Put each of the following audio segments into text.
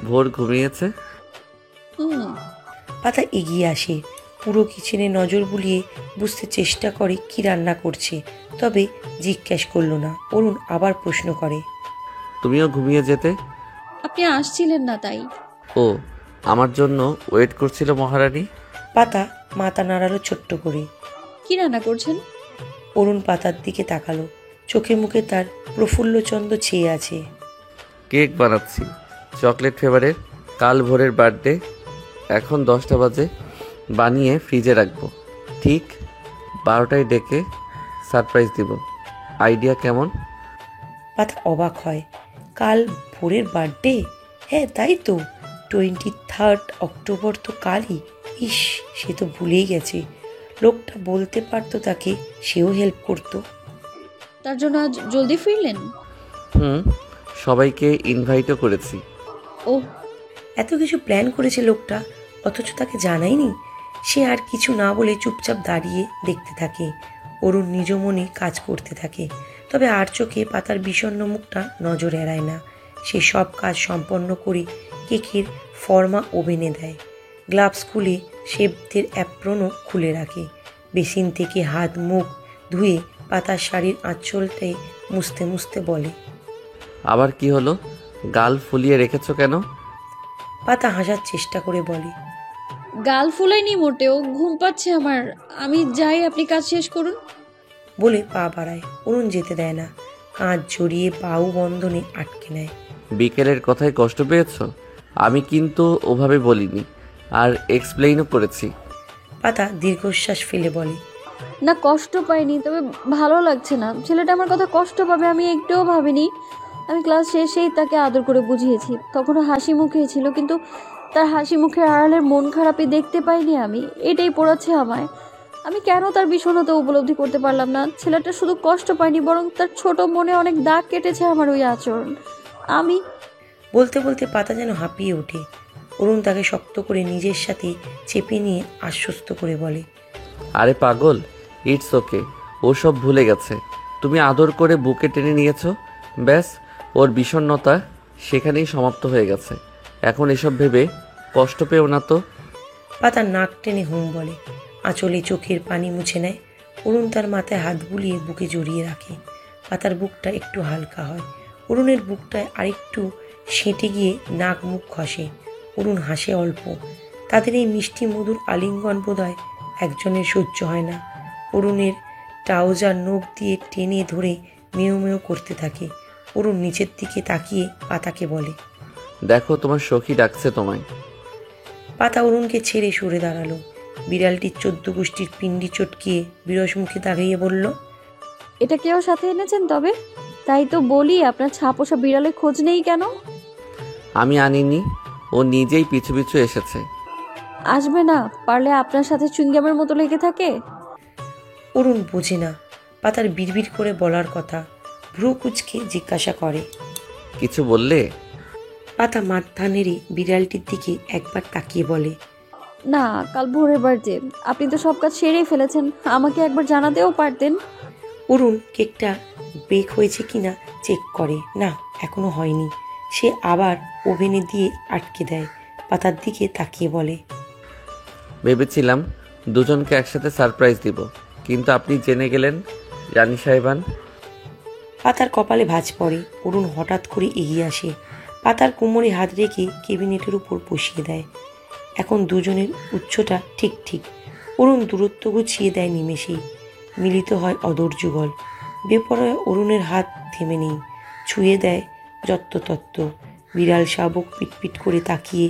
ভোর ঘুমিয়েছে। পাতা এগিয়ে আসে, পুরো কিচেনে নজর বুলিয়ে বুঝতে চেষ্টা করে কি রান্না করছে, তবে জিজ্ঞেস করলো না। অরুণ আবার প্রশ্ন করে, তুমিও ঘুমিয়ে যেতে? আপনি আসছিলেন না তাই। ও, আমার জন্য ওয়েট করছিল মহারানী। পাতা মাথা নাড়ালো ছোট্ট করে। কি রান্না করছেন? অরুণ পাতার দিকে তাকালো, চোখে মুখে তার প্রফুল্লচন্দ্র ছেয়ে আছে। কেক বানাচ্ছি, চকলেট ফ্লেভারের। কাল ভোরের বার্থডে, এখন 10টা বাজে। বানিয়ে ফ্রিজে রাখবো, ঠিক 12টায় ডেকে সারপ্রাইজ দিব। আইডিয়া কেমন? পাতা অবাক হয়, কাল ভোরের বার্থডে? হ্যাঁ তাই তো, 23 অক্টোবর তো কালই। ইস, সে তো ভুলেই গেছে। লোকটা বলতে পারতো তাকে, সেও হেল্প করতো। তার জন্য আজ জলদি ফিরলেন? সবাইকে ইনভাইটও করেছি। ও, এত কিছু প্ল্যান করেছে লোকটা, অথচ তাকে জানায়নি। সে আর কিছু না বলে চুপচাপ দাঁড়িয়ে দেখতে থাকে। অরুণ নিজ মনে কাজ করতে থাকে, তবে আর চোখে পাতার বিষণ্ণ মুখটা নজর এড়ায় না। সে সব কাজ সম্পন্ন করে কেকের ফর্মা ওভেনে দেয়, গ্লাভস খুলে শেফদের অ্যাপ্রনও খুলে রাখে। বেসিন থেকে হাত মুখ ধুয়ে পাতার শাড়ির আঁচলটাই মুছতে মুছতে বলে, আবার কি হলো? গাল ফুলিয়ে রেখেছো কেন? পাতা হাসার চেষ্টা করে বলে, গাল ফুলাইনি মোটেও, ঘুম পাচ্ছে আমার। আমি যাই, আপনি কাজ শেষ করুন। বলে পা বাড়ায়। অরুণ যেতে দেয় না, কাঁধ জড়িয়ে বাহু বন্ধনে আটকে নেয়। বিকেলের কথায় কষ্ট পেয়েছো? আমি কিন্তু ওভাবে বলিনি, আর এক্সপ্লেইনও করেছি। পাতা দীর্ঘশ্বাস ফেলে বলে, না, কষ্ট পাইনি, তবে ভালো লাগছে না। ছেলেটা আমার কথা কষ্ট পাবে আমি একটুও ভাবিনি। আমি ক্লাস শেষেই তাকে আদর করে বুঝিয়েছি, তখনও হাসি মুখে ছিল, কিন্তু তার হাসি মুখের আড়ালের মন খারাপই দেখতে পাইনি আমি। এটাই পড়াচ্ছে আমায়। আমি কেন তার বিষণ্ণতা উপলব্ধি করতে পারলাম না? ছেলেটা শুধু কষ্ট পায়নি, বরং তার ছোট মনে অনেক দাগ কেটেছে আমার ওই আচরণ। আমি বলতে বলতে পাতা যেন হাঁপিয়ে ওঠে। অরুণ তাকে শক্ত করে নিজের সাথে চেপে নিয়ে আশ্বস্ত করে বলে, আরে পাগল, ইটস ওকে। ও সব ভুলে গেছে। তুমি আদর করে বুকে টেনে নিয়েছো, ব্যাস। ওর বিষণ্ণতা সেখানেই সমাপ্ত হয়ে গেছে। এখন এসব ভেবে কষ্ট পেও না তো। পাতা নাক টেনে হুম বলে, আঁচলে চোখের পানি মুছে নেয়। অরুণ তার মাথায় হাত বুলিয়ে বুকে জড়িয়ে রাখে। পাতার বুকটা একটু হালকা হয়। অরুণের বুকটায় আরেকটু সেঁটে গিয়ে নাক মুখ ঘষে। অরুণ হাসে অল্প। তাদের এই মিষ্টি মধুর আলিঙ্গন বোধহয় একজনের সহ্য হয় না। অরুণের ট্রাউজার নখ দিয়ে টেনে ধরে মেয় মেয় করতে থাকে। অরুণ নিচের দিকে তাকিয়ে পাতাকে বলে, দেখো, তোমার সখী ডাকছে তোমায়। পাতা অরুণকে ছেড়ে সরে দাঁড়ালো। বিড়ালটির 14 গোষ্ঠীর পিণ্ডি চটকিয়ে বিরস মুখে দাঁড়িয়ে বলল, এটা কেউ সাথে এনেছেন তবে? তাই তো বলি, আপনার ছাপোষা বিড়ালের খোঁজ নেই কেন? আমি আনিনি, ও নিজেই পিছু পিছু এসেছে। আসবে না, পারলে আপনার সাথে চুইংগামের মতো লেগে থাকে। অরুণ বোঝে না পাতার বিড়বিড় করে বলার কথা। ভ্রু কুচকে জিজ্ঞাসা করে, কিছু বললে? পাতা মাথা নেড়ে বিড়ালটির দিকে একবার তাকিয়ে বলে, না, কাল ভোরের বাড়িতে আপনি তো সব কাজ সেরেই ফেলেছেন, আমাকে একবার জানাতেও পারতেন। অরুণ কেকটা বেক হয়েছে কিনা চেক করে, না এখনো হয়নি। সে আবার ওভেনে দিয়ে আটকে দেয়। পাতার দিকে তাকিয়ে বলে, ভেবেছিলাম দুজনকে একসাথে সারপ্রাইজ দিব, কিন্তু আপনি জেনে গেলেন রানী সাহেবান। পাতার কপালে ভাঁজ পড়ে। অরুণ হঠাৎ করে এগিয়ে আসে, পাতার কোমরে হাত রেখে কেবিনেটের উপর বসিয়ে দেয়। এখন দুজনের উচ্চটা ঠিক ঠিক। অরুণ দূরত্ব গুছিয়ে দেয় নিমেষেই। মিলিত হয় অদর যুগল। বেপরোয়া অরুণের হাত থেমে নেই, ছুঁয়ে দেয় যত্রতত্র। বিড়াল শাবক পিটপিট করে তাকিয়ে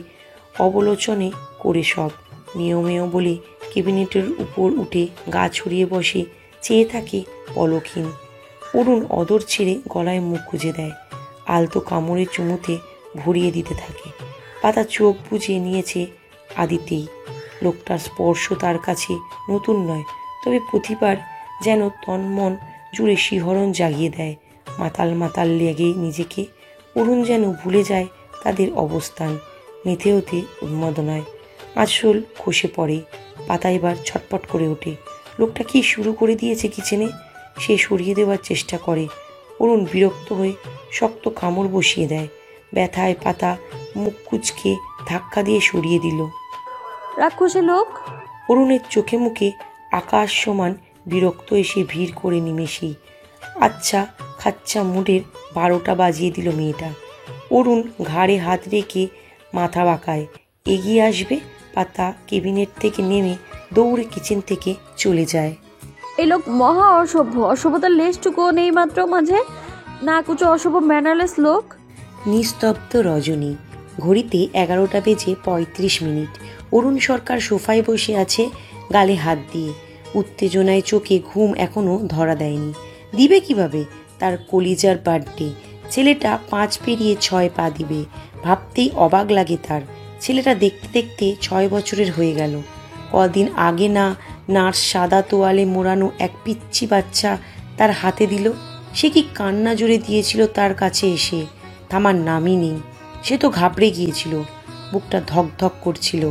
অবলোচনে করে সব মেয় বলে কেবিনেটের উপর উঠে গা ছড়িয়ে বসে, চেয়ে থাকে পলকহীন। অরুণ অদর ছেড়ে গলায় মুখ গুজে দেয়, আলতো কামড়ে চুমুতে ভরিয়ে দিতে থাকে। পাতা চোখ বুজে নিয়েছে আদিতেই। লোকটার স্পর্শ তার কাছে নতুন নয়, তবে প্রতিবার যেন তন্মন জুড়ে শিহরণ জাগিয়ে দেয়। মাতাল মাতাল লেগে নিজেকে অরুণ যেন ভুলে যায় তাদের অবস্থান। মেতে হতে উন্মাদনায় আঁচল খসে পড়ে। পাতা এবার ছটপট করে ওঠে। লোকটা কি শুরু করে দিয়েছে কিচেনে? সে সরিয়ে দেওয়ার চেষ্টা করে। অরুণ বিরক্ত হয়ে শক্ত কামড় বসিয়ে দেয়। ব্যথায় পাতা মুখ কুচকে ধাক্কা দিয়ে সরিয়ে দিল। রাক্ষসী লোক। অরুণের চোখে মুখে আকাশ সমান বিরক্ত এসে ভিড় করে নিমেষেই আচ্ছা খাচ্চা মুডের 12টা বাজিয়ে দিল মেয়েটা। অরুণ ঘাড়ে হাত রেখে মাথা বাঁকায়। এগিয়ে আসবে পাতা কেবিনেট থেকে নেমে দৌড়ে কিচেন থেকে চলে যায়। এই লোক মহা অসভ্য, অসভ্যতার লেশটুকুও নেই মাত্র মাঝে। না কুচো অসভ্য ম্যানারলেস লোক। নিস্তব্ধ রজনী। ঘড়িতে 11টা বেজে 35 মিনিট। অরুণ সরকার সোফায় বসে আছে গালে হাত দিয়ে। উত্তেজনায় চোখে ঘুম এখনো ধরা দেয়নি। দিবে কিভাবে? তার কলিজার বার্থডে। ছেলেটা 5 পেরিয়ে 6 পা দিবে। ভাবতেই অবাক লাগে তার। ছেলেটা দেখতে দেখতে 6 বছরের হয়ে গেল। কদিন আগে না নার্স সাদা তোয়ালে মোড়ানো এক পিচ্চি বাচ্চা তার হাতে দিল। সে কি কান্না জুড়ে দিয়েছিল তার কাছে এসে। থামার নামই নেই। সে তো ঘাবড়ে গিয়েছিল, বুকটা ধক ধক করছিল।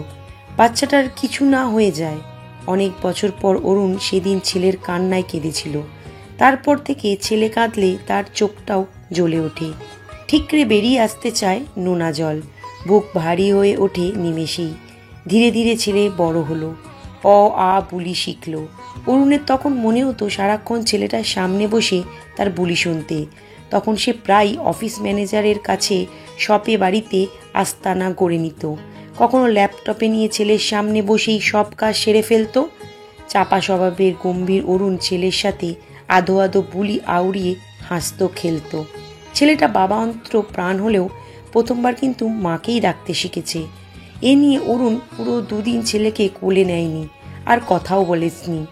বাচ্চাটার কিছু না হয়ে যায়। অনেক বছর পর অরুণ সেদিন ছেলের কান্নায় কেঁদেছিল। তারপর থেকে ছেলে কাঁদলে তার চোখটাও জ্বলে ওঠে। ঠিকরে বেরিয়ে আসতে চায় নোনা জল। বুক ভারী হয়ে ওঠে নিমেষেই। ধীরে ধীরে ছেলে বড় হলো, অ আ বুলি শিখল। অরুণের তখন মনে হতো সারাক্ষণ ছেলেটার সামনে বসে তার বুলি শুনতে। তখন সে প্রায় অফিস ম্যানেজারের কাছে শপে বাড়িতে আস্তানা গড়ে নিত। কখনো ল্যাপটপে নিয়ে ছেলের সামনে বসেই সব কাজ সেরে ফেলতো। চাপা স্বভাবের গম্ভীর অরুণ ছেলের সাথে আধো আধো বুলি আউড়িয়ে হাসত খেলতো। ছেলেটা বাবা অন্তর প্রাণ হলেও প্রথমবার কিন্তু মাকেই ডাকতে শিখেছে। এ নিয়ে অরুণ পুরো 2 দিন ছেলেকে কোলে নেয়নি, আর কথাও বলেনি।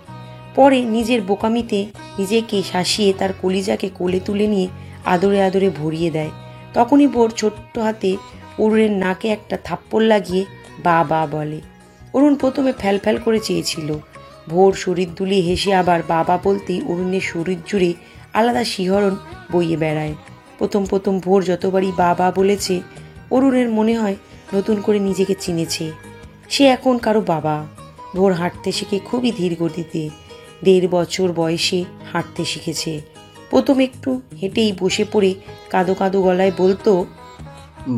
পরে নিজের বোকামিতে নিজেকে শাসিয়ে তার কলিজাকে কোলে তুলে নিয়ে আদরে আদরে ভরিয়ে দেয়। তখনই ভোর ছোট্ট হাতে অরুণের নাকে একটা থাপ্পড় লাগিয়ে বা বা বলে। অরুণ প্রথমে ফ্যাল করে চেয়েছিল। ভোর শরীর দুলিয়ে হেসে আবার বাবা বলতেই অরুণের শরীর জুড়ে আলাদা শিহরণ বইয়ে বেড়ায়। প্রথম ভোর যতবারই বাবা বলেছে অরুণের মনে হয় নতুন করে নিজেকে চিনেছে। সে এখন কারো বাবা। ভোর হাঁটতে শিখে খুবই ধীর গতিতে। 1.5 বছর বয়সে হাঁটতে শিখেছে। প্রথম একটু হেঁটেই বসে পড়ে কাঁদো কাঁদো গলায় বলতো,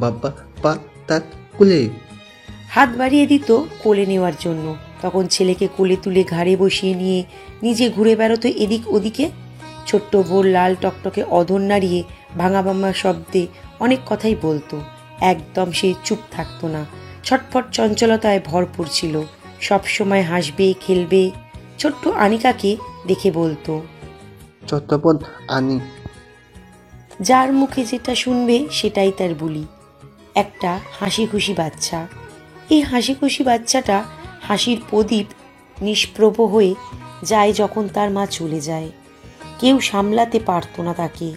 বাবা পা তার কুলে। হাত বাড়িয়ে দিত কোলে নেওয়ার জন্য। তখন ছেলেকে কোলে তুলে ঘাড়ে বসিয়ে নিয়ে নিজে ঘুরে বেড়াতো এদিক ওদিকে। ছোট্ট ভোর লাল টকটকে অধর নাড়িয়ে ভাঙা ভাঙা শব্দে অনেক কথাই বলতো। একদম সে চুপ থাকতো না। ছটফট চঞ্চলতায় ভরপুর ছিল। সবসময় হাসবে, খেলবে। ছোট্ট আনিকাকে দেখে বলতো, চট্টপদ আনি। যার মুখে যেটা শুনবে সেটাই তার বুলি। একটা হাসি খুশি বাচ্চা। এই হাসি খুশি বাচ্চাটা হাসির প্রদীপ নিষ্প্রভ হয়ে যায় যখন তার মা চলে যায়। কেউ সামলাতে পারতো না তাকে।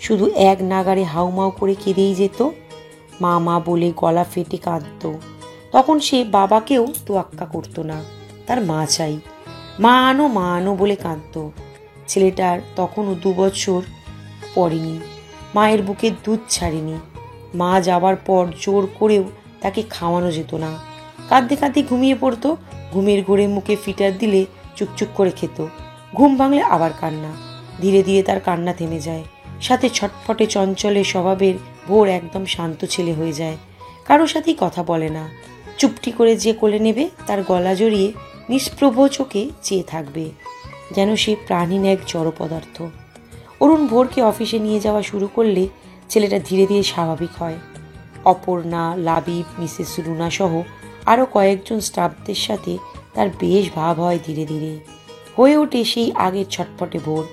শুধু এক নাগাড়ে হাউমাউ করে কেঁদেই যেত। মা মা বলে গলা ফেটে কাঁদত। তখন সে বাবাকেও তোয়াক্কা করতো না। তার মা চাই, মা আনো বলে কাঁদত। ছেলেটার তখনও 2 বছর পড়েনি। মায়ের বুকের দুধ ছাড়েনি। মা যাবার পর জোর করেও তাকে খাওয়ানো যেত না। কাঁদতে কাঁদতে ঘুমিয়ে পড়তো। ঘুমের ঘোরে মুখে ফিটার দিলে চুকচুক করে খেত। ঘুম ভাঙলে আবার কান্না। ধীরে ধীরে তার কান্না থেমে যায়। সাথে ছটফটে চঞ্চলে স্বভাবের ভোর একদম শান্ত ছেলে হয়ে যায়। কারোর সাথেই কথা বলে না। চুপটি করে যে কোলে নেবে তার গলা জড়িয়ে নিষ্প্রভ চোখে চেয়ে থাকবে, যেন সে প্রাণহীন এক জড় পদার্থ। অরুণ ভোরকে অফিসে নিয়ে যাওয়া শুরু করলে ছেলেটা ধীরে ধীরে স্বাভাবিক হয়। অপর্ণা, লাবিব, মিসেস রুনা সহ আরও কয়েকজন স্টাফদের সাথে তার বেশ ভাব হয়। ধীরে ধীরে হয়ে ওঠে সেই আগের ছটফটে ভোর।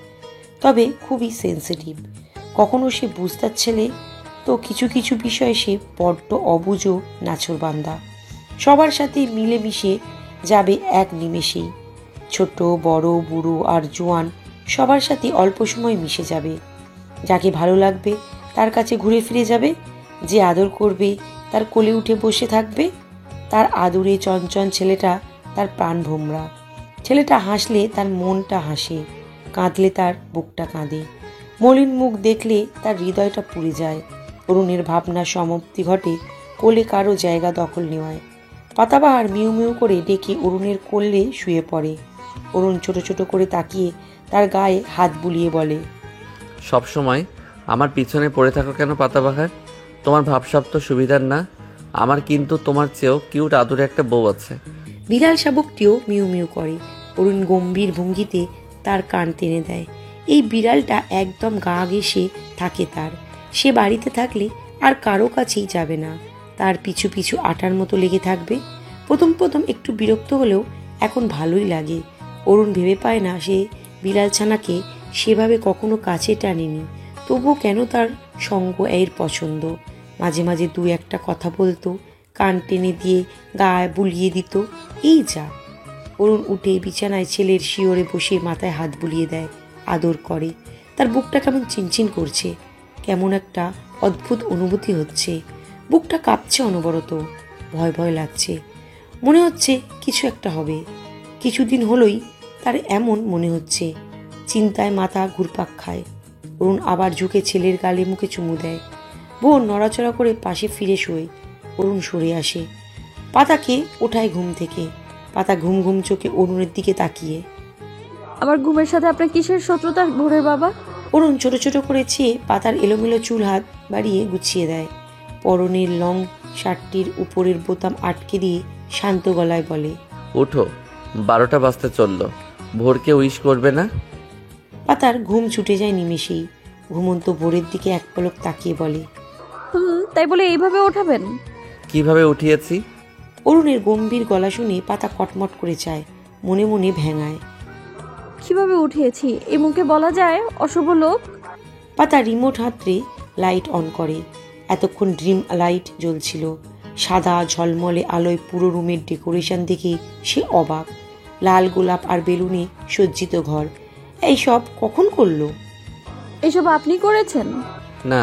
তবে খুবই সেন্সিটিভ। কখনো সে বুঝতার ছেলে, তো কিছু কিছু বিষয়ে সে বড্ড অবুঝ নাছোড়বান্দা। সবার সাথে মিলেমিশে যাবে এক নিমেষেই। ছোট বড় বুড়ো আর জোয়ান সবার সাথে অল্প সময় মিশে যাবে। যাকে ভালো লাগবে তার কাছে ঘুরে ফিরে যাবে। যে আদর করবে তার কোলে উঠে বসে থাকবে। তার আদুরে চঞ্চল ছেলেটা তার প্রাণ ভোমরা। ছেলেটা হাসলে তার মনটা হাসে, কাঁদলে তার বুকটা কাঁদে। মলিন মুখ দেখলে তার হৃদয়টা পুড়ে যায়। অরুণের ভাবনার সমাপ্তি ঘটে কোলে কারো জায়গা দখল নেওয়ায়। পাতাবাহার মিউ মিউ করে ডেকে অরুণের কোলে শুয়ে পড়ে। অরুণ ছোট ছোট করে তাকিয়ে তার গায়ে হাত বুলিয়ে বলে, সব সময় আমার পিছনে পড়ে থাকো কেন পাতাবাহার? তোমার ভাবসাব তো সুবিধার না। আমার কিন্তু তোমার চেয়েও কিউট আদুরে একটা বউ আছে। বিড়াল শাবকটিও মিউ মিউ করে। অরুণ গম্ভীর ভঙ্গিতে তার কান টেনে দেয়। এই বিড়ালটা একদম গা ঘেঁষে থাকে তার। সে বাড়িতে থাকলে আর কারো কাছেই যাবে না, তার পিছু পিছু আটার মতো লেগে থাকবে। প্রথম প্রথম একটু বিরক্ত হলেও এখন ভালোই লাগে। অরুণ ভেবে পায় না সে বিড়াল ছানাকে সেভাবে কখনো কাছে টানেনি, তবুও কেন তার সঙ্গ এর পছন্দ। মাঝে মাঝে দু একটা কথা বলতো, কান টেনে দিয়ে গায়ে বুলিয়ে দিত, এই যা। অরুণ উঠে বিছানায় ছেলের শিওরে বসে মাথায় হাত বুলিয়ে দেয়, আদর করে। তার বুকটা কেমন চিনচিন করছে, কেমন একটা অদ্ভুত অনুভূতি হচ্ছে। বুকটা কাঁপছে অনবরত, ভয় ভয় লাগছে। মনে হচ্ছে কিছু একটা হবে। কিছুদিন হলোই তার এমন মনে হচ্ছে। চিন্তায় মাথা ঘুরপাক খায়। অরুণ আবার ঝুঁকে ছেলের গালে মুখে চুমু দেয়। বোন নড়াচড়া করে পাশে ফিরে শোয়। অরুণ সরে আসে, পাতাকে ওঠায় ঘুম থেকে। পাতা ঘুম ঘুম চোখে অরুণের দিকে তাকিয়ে। আমার ঘুমের সাথে আপনার কিসের শত্রুতা ভোরের বাবা? অরুণ ছোট ছোট করে চেয়ে পাতার এলোমেলো চুল হাত বাড়িয়ে গুছিয়ে দেয়। পরনের লং শার্টটির উপরের বোতাম আটকে দিয়ে শান্ত গলায় বলে, ওঠো, 12টা বাজতে চললো। ভোরকে উইশ করবে না? পাতার ঘুম ছুটে যায় নিমেষেই। ঘুমন্ত ভোরের দিকে এক পলক তাকিয়ে বলে, তাই বলে এইভাবে ওঠাবেন? কিভাবে উঠিয়েছি? অরুণের গম্ভীর গলা শুনে পাতা কটমট করে চায়, মনে মনে ভেঙায়। কিভাবে উঠিয়েছি এই মুখে বলা যায়? অশুভ লোক। পাতা রিমোট হাতড়ে লাইট অন করে। এতক্ষণ ড্রিম লাইট জ্বলছিল। সাদা ঝলমলে আলোয় পুরো রুমের ডেকোরেশন দেখে সে অবাক। লাল গোলাপ আর বেলুনে সজ্জিত ঘর। এইসব কখন করলো? এসব আপনি করেছেন? না,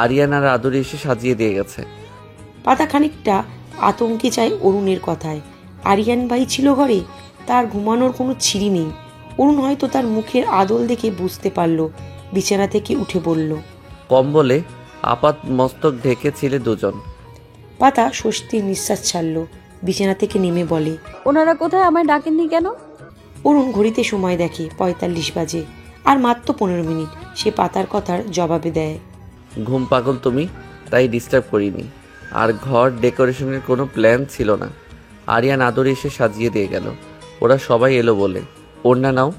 আরিয়ান আর আদুরি এসে সাজিয়ে দিয়ে গেছে। পাতা খানিকটা আতঙ্কে চায় অরুণের কথায়। আরিয়ান ভাই ছিল ঘরে, তার ঘুমানোর কোনো ছিঁড়ি নেই। অরুণ হয়তো তার মুখের আদল দেখে বুঝতে পারল, বিছানা থেকে উঠে বলল। কম্বলে আপাত মস্তক ঢেকে ছিলে দুজন। পাতা স্বস্তির নিঃশ্বাস ছাড়ল, বিছানা থেকে নেমে বলে, ওনারা কোথায়? আমায় ডাকেননি কেন? অরুণ ঘড়িতে সময় দেখে 45 বাজে, আর মাত্র 15 মিনিট। সে পাতার কথার জবাবে দেয়, ঘুম পাগল তুমি, তাই ডিস্টার্ব করিনি। আর ঘর ডেকোরেশনের কোনো প্ল্যান ছিল না। আরিয়ান আদুরি এসে সাজিয়ে দিয়ে গেল। ওরা সবাই এলো বলে। ওড়না নাও।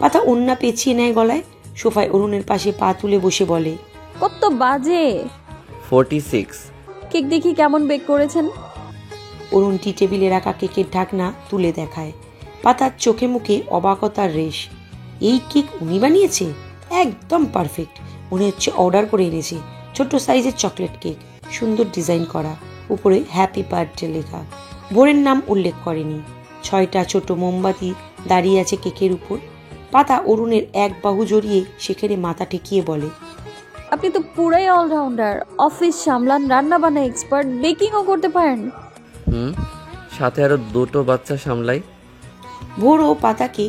পাতা ওন্না পেঁচিয়ে নেয় গলায়। সোফায় অরুণের পাশে পা তুলে বসে বলে, কত বাজে? 46। কেক দেখি কেমন বেক করেছেন। অরুণ টি টেবিলে রাখা কেকের ঢাকনা তুলে দেখায়। পাতার চোখে মুখে অবাকতার রেশ। এই কেক উনি বানিয়েছে? একদম পারফেক্ট, মনে হচ্ছে অর্ডার করে এনেছে। ছোট্ট সাইজের চকলেট কেক, সুন্দর ডিজাইন করা, উপরে হ্যাপি বার্থডে লেখা। ভোরের নাম উল্লেখ করেনি। 6টা ছোট মোমবাতি দাঁড়িয়ে আছে কেকের উপর। পাতা অরুণের এক বাহু জড়িয়ে সেখানে মাথা ঠেকিয়ে বলে, আপনি তো পুরাই অলরাউন্ডার। অফিস সামলান, রান্না বান্না এক্সপার্ট, বেকিংও করতে পারেন। সাথে আরো 2টো বাচ্চা সামলাই। ভোর ও পাতাকে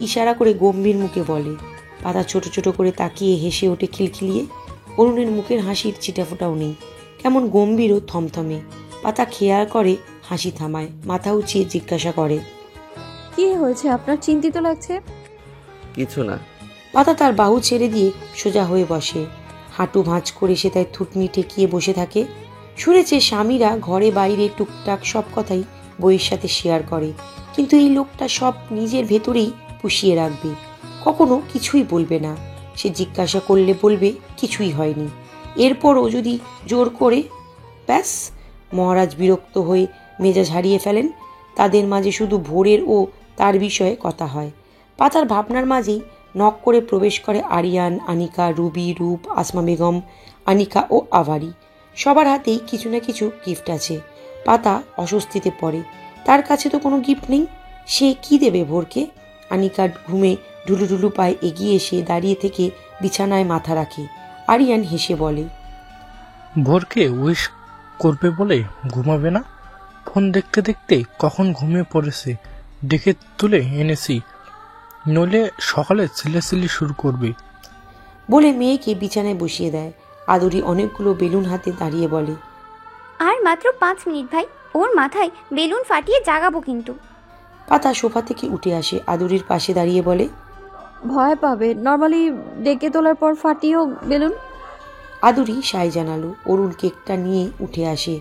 ইশারা করে গম্ভীর মুখে বলে। পাতা ছোট ছোট করে তাকিয়ে হেসে ওঠে খিলখিলিয়ে। অরুণের মুখের হাসির ছিটাফোটাও নেই, কেমন গম্ভীর ও থমথমে। পাতা খেয়াল করে হাসি থামায়, মাথা উঁচিয়ে জিজ্ঞাসা করে, কি হয়েছে আপনার? চিন্তিত লাগছে। কিছু না। পাতা তার বাহু ছেড়ে দিয়ে সোজা হয়ে বসে। হাঁটু ভাঁজ করে সে তাই থুতনি ঠেকিয়ে বসে থাকে। শুনেছে স্বামীরা ঘরে বাইরে টুকটাক সব কথাই বইয়ের সাথে শেয়ার করে, কিন্তু এই লোকটা সব নিজের ভেতরেই পুষিয়ে রাখবে, কখনো কিছুই বলবে না। সে জিজ্ঞাসা করলে বলবে কিছুই হয়নি। এরপরও যদি জোর করে, ব্যাস। মহারাজ বিরক্ত হয়ে মেজাজ হারিয়ে ফেলেন। তাদের মাঝে শুধু ভোরের ও তার বিষয়ে কথা হয়। পাতার ভাবনার মাঝেই নক করে প্রবেশ করে আরিয়ান, আনিকা, রুবি, রূপ, আসমা বেগম, আনিকা ও আভারি। সবার হাতেই কিছু না কিছু গিফট আছে। পাতা অস্বস্তিতে পড়ে, তার কাছে তো কোনো গিফট নেই। সে কি দেবে ভোরকে? আনিকা ঘুমে ঢুলু ঢুলু পায়ে এগিয়ে এসে দাঁড়িয়ে থেকে বিছানায় মাথা রাখে। আরিয়ান হেসে বলে, ভোরকে উইশ করবে বলে ঘুমাবে না? ফোন দেখতে দেখতে কখন ঘুমিয়ে পড়েছে, ডেকে তুলে এনেছি, নইলে সকালে চিল্লাচিল্লি শুরু করবে। বলে মেয়েকে বিছানায় বসিয়ে দেয়। আদুরি অনেকগুলো বেলুন হাতে দাঁড়িয়ে বলে, আর মাত্র 5 মিনিট ভাই, ওর মাথায় বেলুন ফাটিয়ে জাগাবো কিন্তু। পাতা সোফা থেকে উঠে আসে, আদুরির পাশে দাঁড়িয়ে বলে, ভয় পাবে। নর্মালি ডেকে তোলার পর ফাটিয়েও বেলুন। আদুরি সাই জানালো। অরুণ কেকটা নিয়ে উঠে আসে।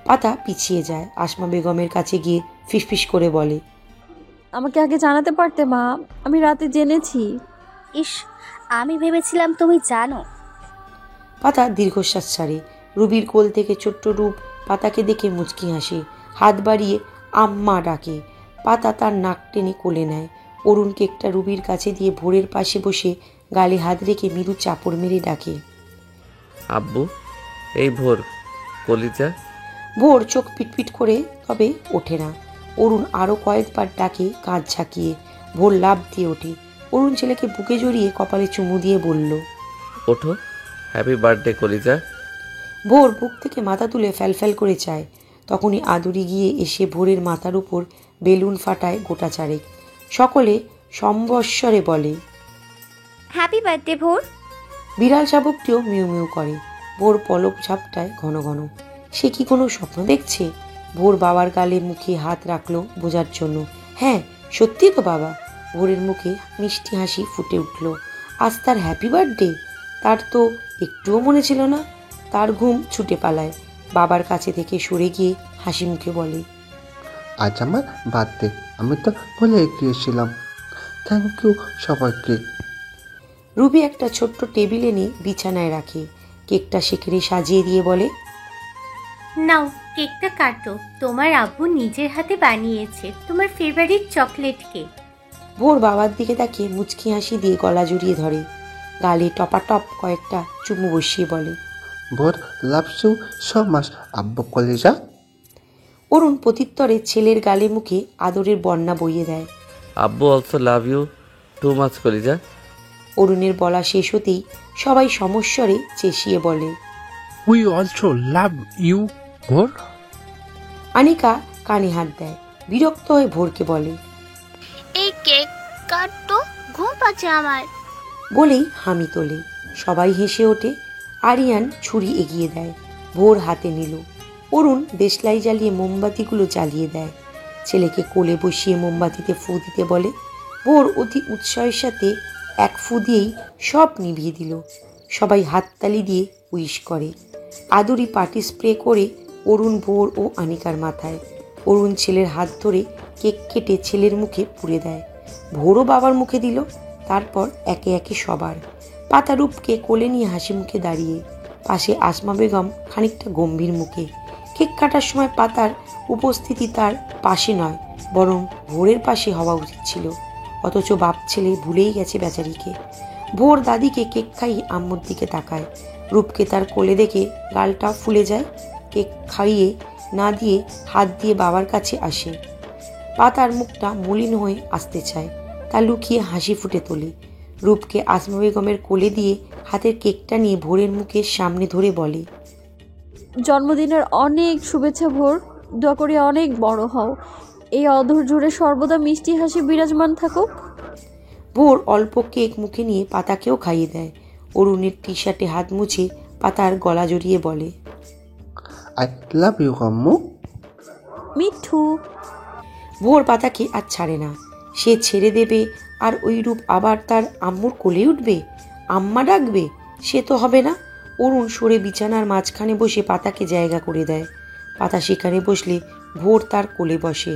পাতা পিছিয়ে যায়। আসমা বেগমের কাছে গিয়ে ফিসফিস করে বলে, আমাকে আগে জানাতে পারতে মা, আমি রাতে জেনেছি। ইস, আমি ভেবেছিলাম তুমি জানো। পাতা দীর্ঘশ্বাস ছাড়ে। রুবির কোল থেকে ছোট্ট রূপ পাতাকে দেখে মুচকি হাসে, হাত বাড়িয়ে আম্মা ডাকে। পাতা তার নাক টেনে কোলে নেয়। অরুণ কেকটা রুবির কাছে দিয়ে ভোরের পাশে বসে গালে হাত রেখে মৃদু চাপড় মেরে ডাকে, আব্বু, এই ভোর, কলিজা। ভোর চোখ পিটপিট করে, তবে ওঠে না। অরুণ আরও কয়েকবার ডাকে কাঁধ ঝাঁকিয়ে। ভোর লাফ দিয়ে ওঠে। অরুণ ছেলেকে বুকে জড়িয়ে কপালে চুমু দিয়ে বলল, ওঠো, হ্যাপি বার্থডে কলিজা। ভোর বুক থেকে মাথা তুলে ফ্যালফ্যাল করে চায়। তখনই আদুরি গিয়ে এসে ভোরের মাথার উপর বেলুন ফাটায় গোটা চারেক। সকলে সম্বস্বরে বলে, হ্যাপি বার্থডে ভোর। বিড়াল শাবকটিও মিউ মিউ করে। ভোর পলক ঝাপটায় ঘন ঘন। সে কি কোনো স্বপ্ন দেখছে? ভোর বাবার গালে মুখে হাত রাখলো বোঝার জন্য। হ্যাঁ, সত্যি তো বাবা। ভোরের মুখে মিষ্টি হাসি ফুটে উঠল। আজ তার হ্যাপি বার্থডে? তার তো একটুও মনে ছিল না। তার ঘুম ছুটে পালায়। বাবার কাছে থেকে সরে গিয়ে হাসি মুখে বলে, আজ আমার বার্থডে, আমি তো ভুলে গিয়েছিলাম। থ্যাংক ইউ সবাইকে। রুবি একটা ছোট্ট টেবিল এনে বিছানায় রাখে। কেকটা সেখানে সাজিয়ে দিয়ে বলে, নাও কেকটা কাটো, তোমার আব্বু নিজের হাতে বানিয়েছে তোমার ফেভারিট চকলেট কেক। ভোর বাবার দিকে তাকিয়ে মুচকি হাসি দিয়ে গলা জড়িয়ে ধরে। গালে টপাটপ কয়েকটা চুমু বসিয়ে বলে, ভোর লাভস ইউ সো মাচ আব্বু কলিজা। অরুণ প্রত্যুত্তরে ছেলের গালে মুখে আদরের বন্যা বইয়ে দেয়। আব্বু also love you too much কলিজা। অরুণের বলা শেষ হতেই সবাই সমস্বরে চেঁচিয়ে বলে, উই অলসো লাভ ইউ ভোর। আনিকা কানে হাত দেয়। বিরক্ত হয়ে ভোরকে বলে, এই কেক কাট তো, ঘুম পাচ্ছে আমার। বলেই হামি তোলে। সবাই হেসে ওঠে। আরিয়ান ছুরি এগিয়ে দেয়। ভোর হাতে নিল। অরুণ দেশলাই জ্বালিয়ে মোমবাতিগুলো জ্বালিয়ে দেয়। ছেলেকে কোলে বসিয়ে মোমবাতিতে ফু দিতে বলে। ভোর অতি উৎসাহের সাথে এক ফু দিয়েই সব নিভিয়ে দিল। সবাই হাততালি দিয়ে উইশ করে। আদুরি পার্টি স্প্রে করে অরুণ, ভোর ও আনিকার মাথায়। অরুণ ছেলের হাত ধরে কেক কেটে ছেলের মুখে পুরে দেয়। ভোরও বাবার মুখে দিল। তারপর একে একে সবার। পাতা রূপকে কোলে নিয়ে হাসি মুখে দাঁড়িয়ে। পাশে আসমা বেগম খানিকটা গম্ভীর মুখে। কেক কাটার সময় পাতার উপস্থিতি তার পাশে নয়, বরং ভোরের পাশে হওয়া উচিত ছিল। অথচ বাপ ছেলে ভুলেই গেছে বেচারিকে। ভোর দাদিকে কেক খাইয়ে আম্মুর দিকে তাকায়। রূপকে তার কোলে দেখে গালটা ফুলে যায়। কেক খাইয়ে না দিয়ে হাত দিয়ে বাবার কাছে আসে। পাতার মুখটা মলিন হয়ে আসতে চায়। তা লুকিয়ে হাসি ফুটে তোলে। রূপকে আসমা বেগমের কোলে দিয়ে হাতের কেকটা নিয়ে ভোরের মুখের সামনে ধরে বলে, জন্মদিনের অনেক শুভেচ্ছা ভোর, দোয়া করি অনেক বড় হও। এই অধর জুড়ে সর্বদা মিষ্টি হাসি বিরাজমান থাকুক। ভোর অল্প কেক মুখে নিয়ে পাতাকেও খাইয়ে দেয়। অরুণের টি শার্টে হাত মুছে পাতার গলা জড়িয়ে বলে, আই লাভ ইউ আম্মু। মিঠু। ভোর পাতাকে আর ছাড়ে না। সে ছেড়ে দেবে আর ওই রূপ আবার তার আম্মুর কোলে উঠবে, আম্মা ডাকবে? সে তো হবে না। অরুণ সরে বিছানার মাঝখানে বসে পাতাকে জায়গা করে দেয়। পাতা সেখানে বসলে ভোর তার কোলে বসে।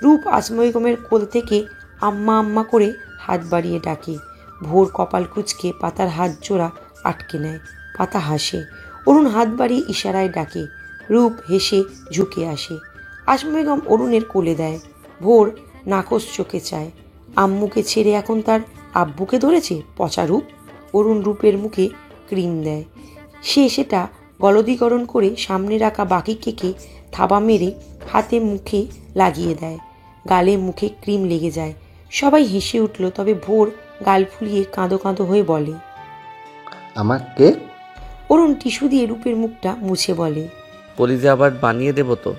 রূপ আসমা বেগমের কোল থেকে আম্মা আম্মা করে হাত বাড়িয়ে ডাকে। ভোর কপাল কুঁচকে পাতার হাত জোড়া আটকে নেয়। পাতা হাসে। অরুণ হাত বাড়িয়ে ইশারায় ডাকে। রূপ হেসে ঝুঁকে আসে। আসমা বেগম অরুণের কোলে দেয়। ভোর নাকশ চোখে চায়। আম্মুকে ছেড়ে এখন তার আব্বুকে ধরেছে পচা রূপ। অরুণ রূপের মুখে ক্রিম দেয়। সে সেটা গলদীকরণ করে সামনে রাখা বাকি কেকে থাবা মেরে হাতে মুখে লাগিয়ে দেয়। গালে মুখে ক্রিম লেগে যায়। সবাই হেসে উঠল। তবে ভোর গাল ফুলিয়ে কাঁদো কাঁদো হয়ে বলে, আমার কেক। অরুণ টিস্যু দিয়ে রূপের মুখটা মুছে বলে, কলিজা আবার বানিয়ে দেবো তো।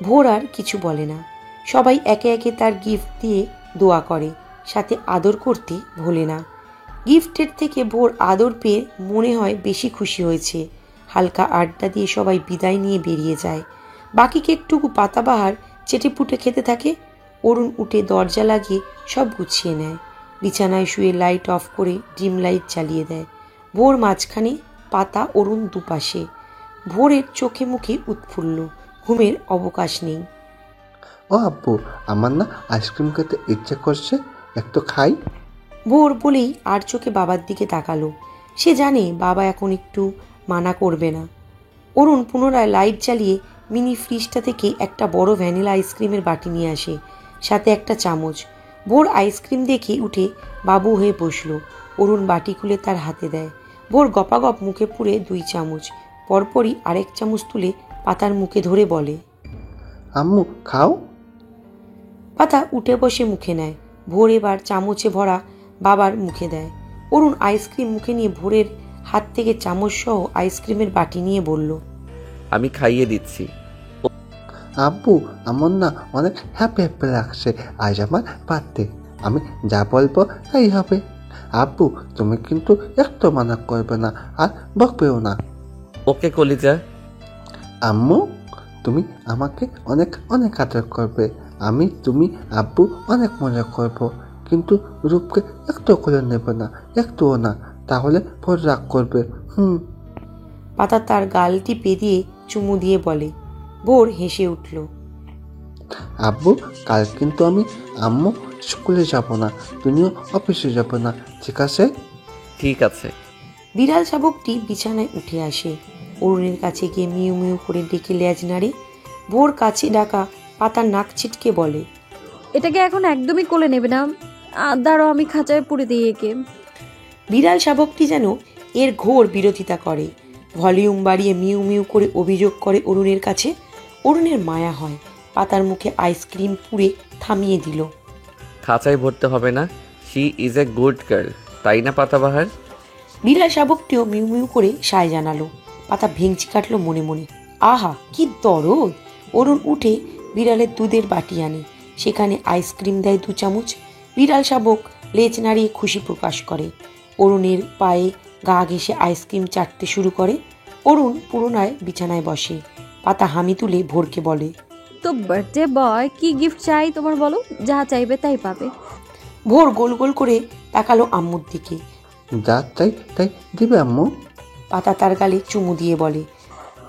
ভোর আর কিছু বলে না। সবাই একে একে তার গিফট দিয়ে দোয়া করে, সাথে আদর করতে ভোলে না। গিফটের থেকে ভোর আদর পেয়ে মনে হয় বেশি খুশি হয়েছে। হালকা আড্ডা দিয়ে সবাই বিদায় নিয়ে বেরিয়ে যায়। বাকি কেকটুকু পাতাবাহার চেটেপুটে খেতে থাকে। অরুণ উঠে দরজা লাগিয়ে সব গুছিয়ে নেয়। বিছানায় শুয়ে লাইট অফ করে ডিম লাইট জ্বালিয়ে দেয়। ভোর মাঝখানে, পাতা অরুণ দুপাশে। ভোরের চোখে মুখে উৎফুল্ল, ঘুমের অবকাশ নেই। ও আব্বু, আমার না আইসক্রিম খেতে ইচ্ছে করছে, একটু খাই। ভোর বলেই আর চোখে বাবার দিকে তাকালো। সে জানে বাবা এখন একটু মানা করবে না। অরুণ পুনরায় লাইট জ্বালিয়ে মিনি ফ্রিজটা থেকে একটা বড় ভ্যানিলা আইসক্রিমের বাটি নিয়ে আসে, সাথে একটা চামচ। ভোর আইসক্রিম দেখে উঠে বাবু হয়ে বসলো। অরুণ বাটি খুলে তার হাতে দেয়। ভোর গপাগপ মুখে পুরে 2 চামচ, পরপরই আরেক চামচ তুলে পাতার মুখে ধরে বলে, আম্মু খাও। পাতা উঠে বসে মুখে নেয়। ভোর এবার চামচে ভরা বাবার মুখে দেয়। অরুণ আইসক্রিম মুখে নিয়ে ভোরের হাত থেকে চামচ সহ আইসক্রিমের বাটি নিয়ে বলল, আমি খাইয়ে দিচ্ছি। আব্বু, আমার না অনেক হ্যাপি হ্যাপি লাগছে, আজ আমার বার্থডে, আমি যা বলবো তাই হবে। আব্বু, তুমি কিন্তু একটু মানা করবে না আর বকবেও না। ওকে কলিজা। আম্মু, তুমি আমাকে অনেক অনেক আদর করবে, আমি তুমি আব্বু অনেক মজা করব, কিন্তু রূপকে একটু করে নেবে না, একটুও না, তাহলে ভোর রাগ করবে। পাতা তার গাল টিপে দিয়ে চুমু দিয়ে বলে। ভোর হেসে উঠল। আব্বু, কাল কিন্তু আমি আম্মু স্কুলে যাব না, তুমিও অফিসে যাবে না, ঠিক আছে? ঠিক আছে। বিড়াল শাবকটি বিছানায় উঠে আসে। অরুণের কাছে গিয়ে মিউ মিউ করে ডেকে লেজ নাড়ে। ভোর কাছে ডাকা পাতার নাক ছিটকে বলে, এটাকে এখন একদমই কোলে নেবে না, দাঁড়াও আমি খাঁচায় পুড়ে দিই একে। বিড়াল শাবকটি যেন এর ঘোর বিরোধিতা করে। ভলিউম বাড়িয়ে মিউ মিউ করে অভিযোগ করে অরুণের কাছে। অরুণের মায়া হয়, পাতার মুখে আইসক্রিম পুড়ে থামিয়ে দিল। খাঁচায় ভরতে হবে না, she is a good girl, তাই না পাতাবাহার? বিড়াল শাবকটিও মিউ মিউ করে সায় জানালো। পাতা ভেঙচি কাটলো মনে মনে। আহা কি দরদ! অরুণ উঠে বিড়ালের দুধের বাটি আনে, সেখানে আইসক্রিম দেয় 2 চামচ। বিড়াল শাবক লেজ নাড়িয়ে খুশি প্রকাশ করে। অরুণের পায়ে গা ঘেঁষে আইসক্রিম চাটতে শুরু করে। অরুণ পুনরায় বিছানায় বসে। পাতা হামি তুলে ভোরকে বলে, তো বার্থডে বয়, কি গিফট চাই তোমার বলো, যা চাইবে তাই পাবে। ভোর গোল গোল করে তাকালো আম্মুর দিকে। যা চাই তাই দিবে আম্মু? পাতা তার গালে চুমু দিয়ে বলে,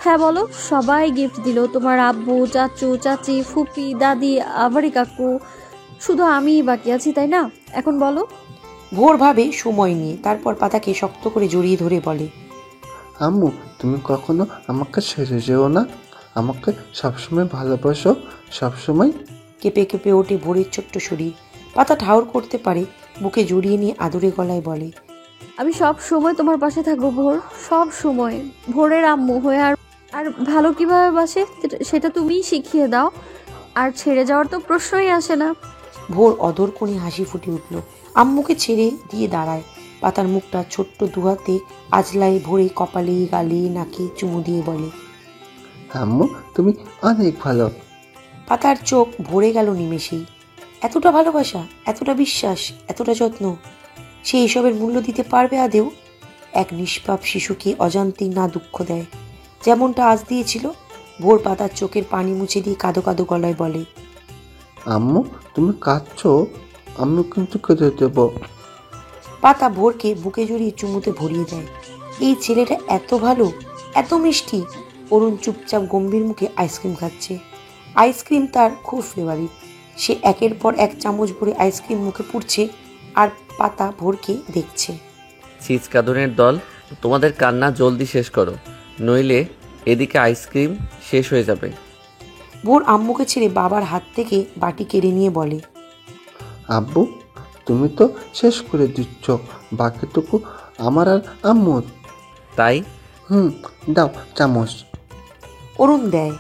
হ্যাঁ বলো, সবাই গিফট দিল, তোমার আব্বু, চাচু, চাচি, ফুপি, দাদি, আবারি কাকু, শুধু আমিই বাকি আছি, তাই না? এখন বলো। ভোর ভাবে সময় নিয়ে, তারপর পাতাকে শক্ত করে জড়িয়ে ধরে বলে, আম্মু, তুমি কখনো আমাকে ছেড়ে যেও না, আমাকে সবসময় ভালোবাসো, সবসময়। কেঁপে কেঁপে ওঠে ভোরের ছোট্ট শরীর। পাতা ঠাউর করতে পারে, বুকে জড়িয়ে নিয়ে আদুরে গলায় বলে, আমি সব সময় তোমার পাশে থাকবো ভোর, সব সময়। ভোরের আম্মু হয়ে আর আর ভালো কিভাবে বাসে সেটা তুমিই শিখিয়ে দাও, আর ছেড়ে যাওয়ার তো প্রশ্নই আসে না। ভোর অধর কোণে হাসি ফুটে উঠল। আম্মুকে ছেড়ে দিয়ে দাঁড়ায়। পাতার মুখটা ছোট্ট দুহাতে আজলায় ভরে কপালে, গালে, নাকে চুমু দিয়ে বলে, আম্মু, তুমি অনেক ভালো। পাতার চোখ ভরে গেল নিমেষেই। এতটা ভালোবাসা, এতটা বিশ্বাস, এতটা যত্ন, সে এসবের মূল্য দিতে পারবে আদেও? এক নিষ্পাপ শিশুকে অজান্তেই না দুঃখ দেয়, যেমনটা আজ দিয়েছিল। ভোর পাতার চোখের পানি মুছে দিয়ে কাঁদো কাঁদো গলায় বলে, আম্মু, তুমি কাঁদছো, আমি কিন্তু কেঁদে দেবো। পাতা ভোরকে বুকে জড়িয়ে চুমুতে ভরিয়ে দেয়। এই ছেলেটা এত ভালো, এত মিষ্টি। অরুণ চুপচাপ গম্ভীর মুখে আইসক্রিম খাচ্ছে। আইসক্রিম তার খুব ফেভারিট। সে একের পর এক চামচ ভরে আইসক্রিম মুখে পুড়ছে, আর পাতা ভোরকে দেখছে। ছিচকাদনের দল, তোমাদের কান্না জলদি শেষ করো, নইলে এদিকে আইসক্রিম শেষ হয়ে যাবে। ভোর আম্মুকে ছেড়ে বাবার হাত থেকে বাটি কেড়ে নিয়ে বলে, আব্বু, তুমি তো শেষ করে দিচ্ছ, বাকিটুকু আমার আর আম্মুর। তাই দাও চামচ। অরুণ দেয়।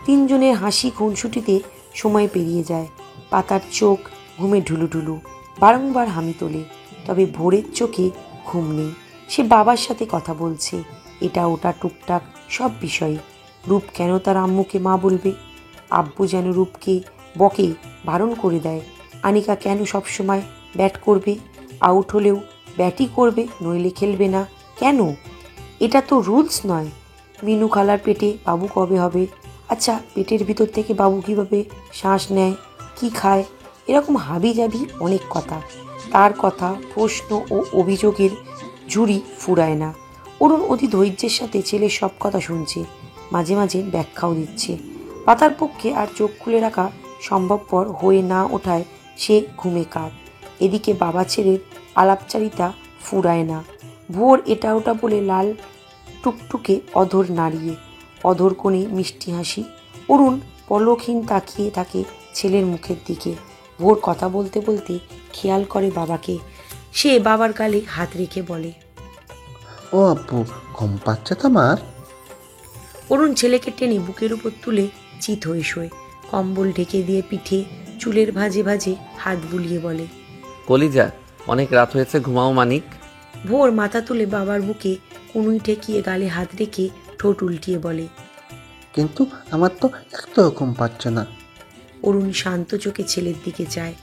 3 জনের হাসি খুনসুটিতে সময় পেরিয়ে যায়। পাতার চোখ ঘুমে ঢুলুঢুলু, বারংবার হামি তোলে। তবে ভোরের চোখে ঘুম নেই। সে বাবার সাথে কথা বলছে, এটা ওটা টুকটাক সব বিষয়ে। রূপ কেন তার আম্মুকে মা বলবে? আব্বু যেন রূপকে বকে, বারণ করে দেয়। আনিকা কেন সবসময় ব্যাট করবে, আউট হলেও ব্যাটই করবে, নইলে খেলবে না কেন? এটা তো রুলস নয়। মিনু খালার পেটে বাবু কবে হবে? আচ্ছা, পেটের ভিতর থেকে বাবু কীভাবে শ্বাস নেয়, কি খায়, এরকম হাবিজাবি অনেক কথা। তার কথা, প্রশ্ন ও অভিযোগের ঝুড়ি ফুরায় না। অরুণ অতি ধৈর্যের সাথে ছেলের সব কথা শুনছে, মাঝে মাঝে ব্যাখ্যাও দিচ্ছে। পাতার পক্ষে আর চোখ খুলে রাখা সম্ভবপর হয়ে না ওঠায় সে ঘুমে কাত। এদিকে বাবা ছেলের আলাপচারিতা ফুরায় না। ভোর এটা ওটা বলে লাল টুকটুকে অধর নাড়িয়ে, অধর কোণে মিষ্টি হাসি। অরুণ পলকহীন তাকিয়ে থাকে ছেলের মুখের দিকে। ভোর কথা বলতে বলতে খেয়াল করে বাবাকে। সে বাবার গালে হাত রেখে বলে, ও আব্বু, ঘুম পাচ্ছে তোমার? অরুণ ছেলেকে টেনে বুকের উপর তুলে চিত হয়ে শোয়। কম্বল ঢেকে দিয়ে পিঠে চুলের ভাঁজে ভাঁজে হাত বুলিয়ে বলে, কলিজা, অনেক রাত হয়েছে, ঘুমাও মানিক। ভোর মাথা তুলে বাবার বুকে কুনুই ঠেকিয়ে গালে হাত রেখে ঠোঁট উল্টিয়ে বলে, কিন্তু আমার তো একটু ঘুম পাচ্ছে না। অরুণ শান্ত চোখে ছেলের দিকে চায়।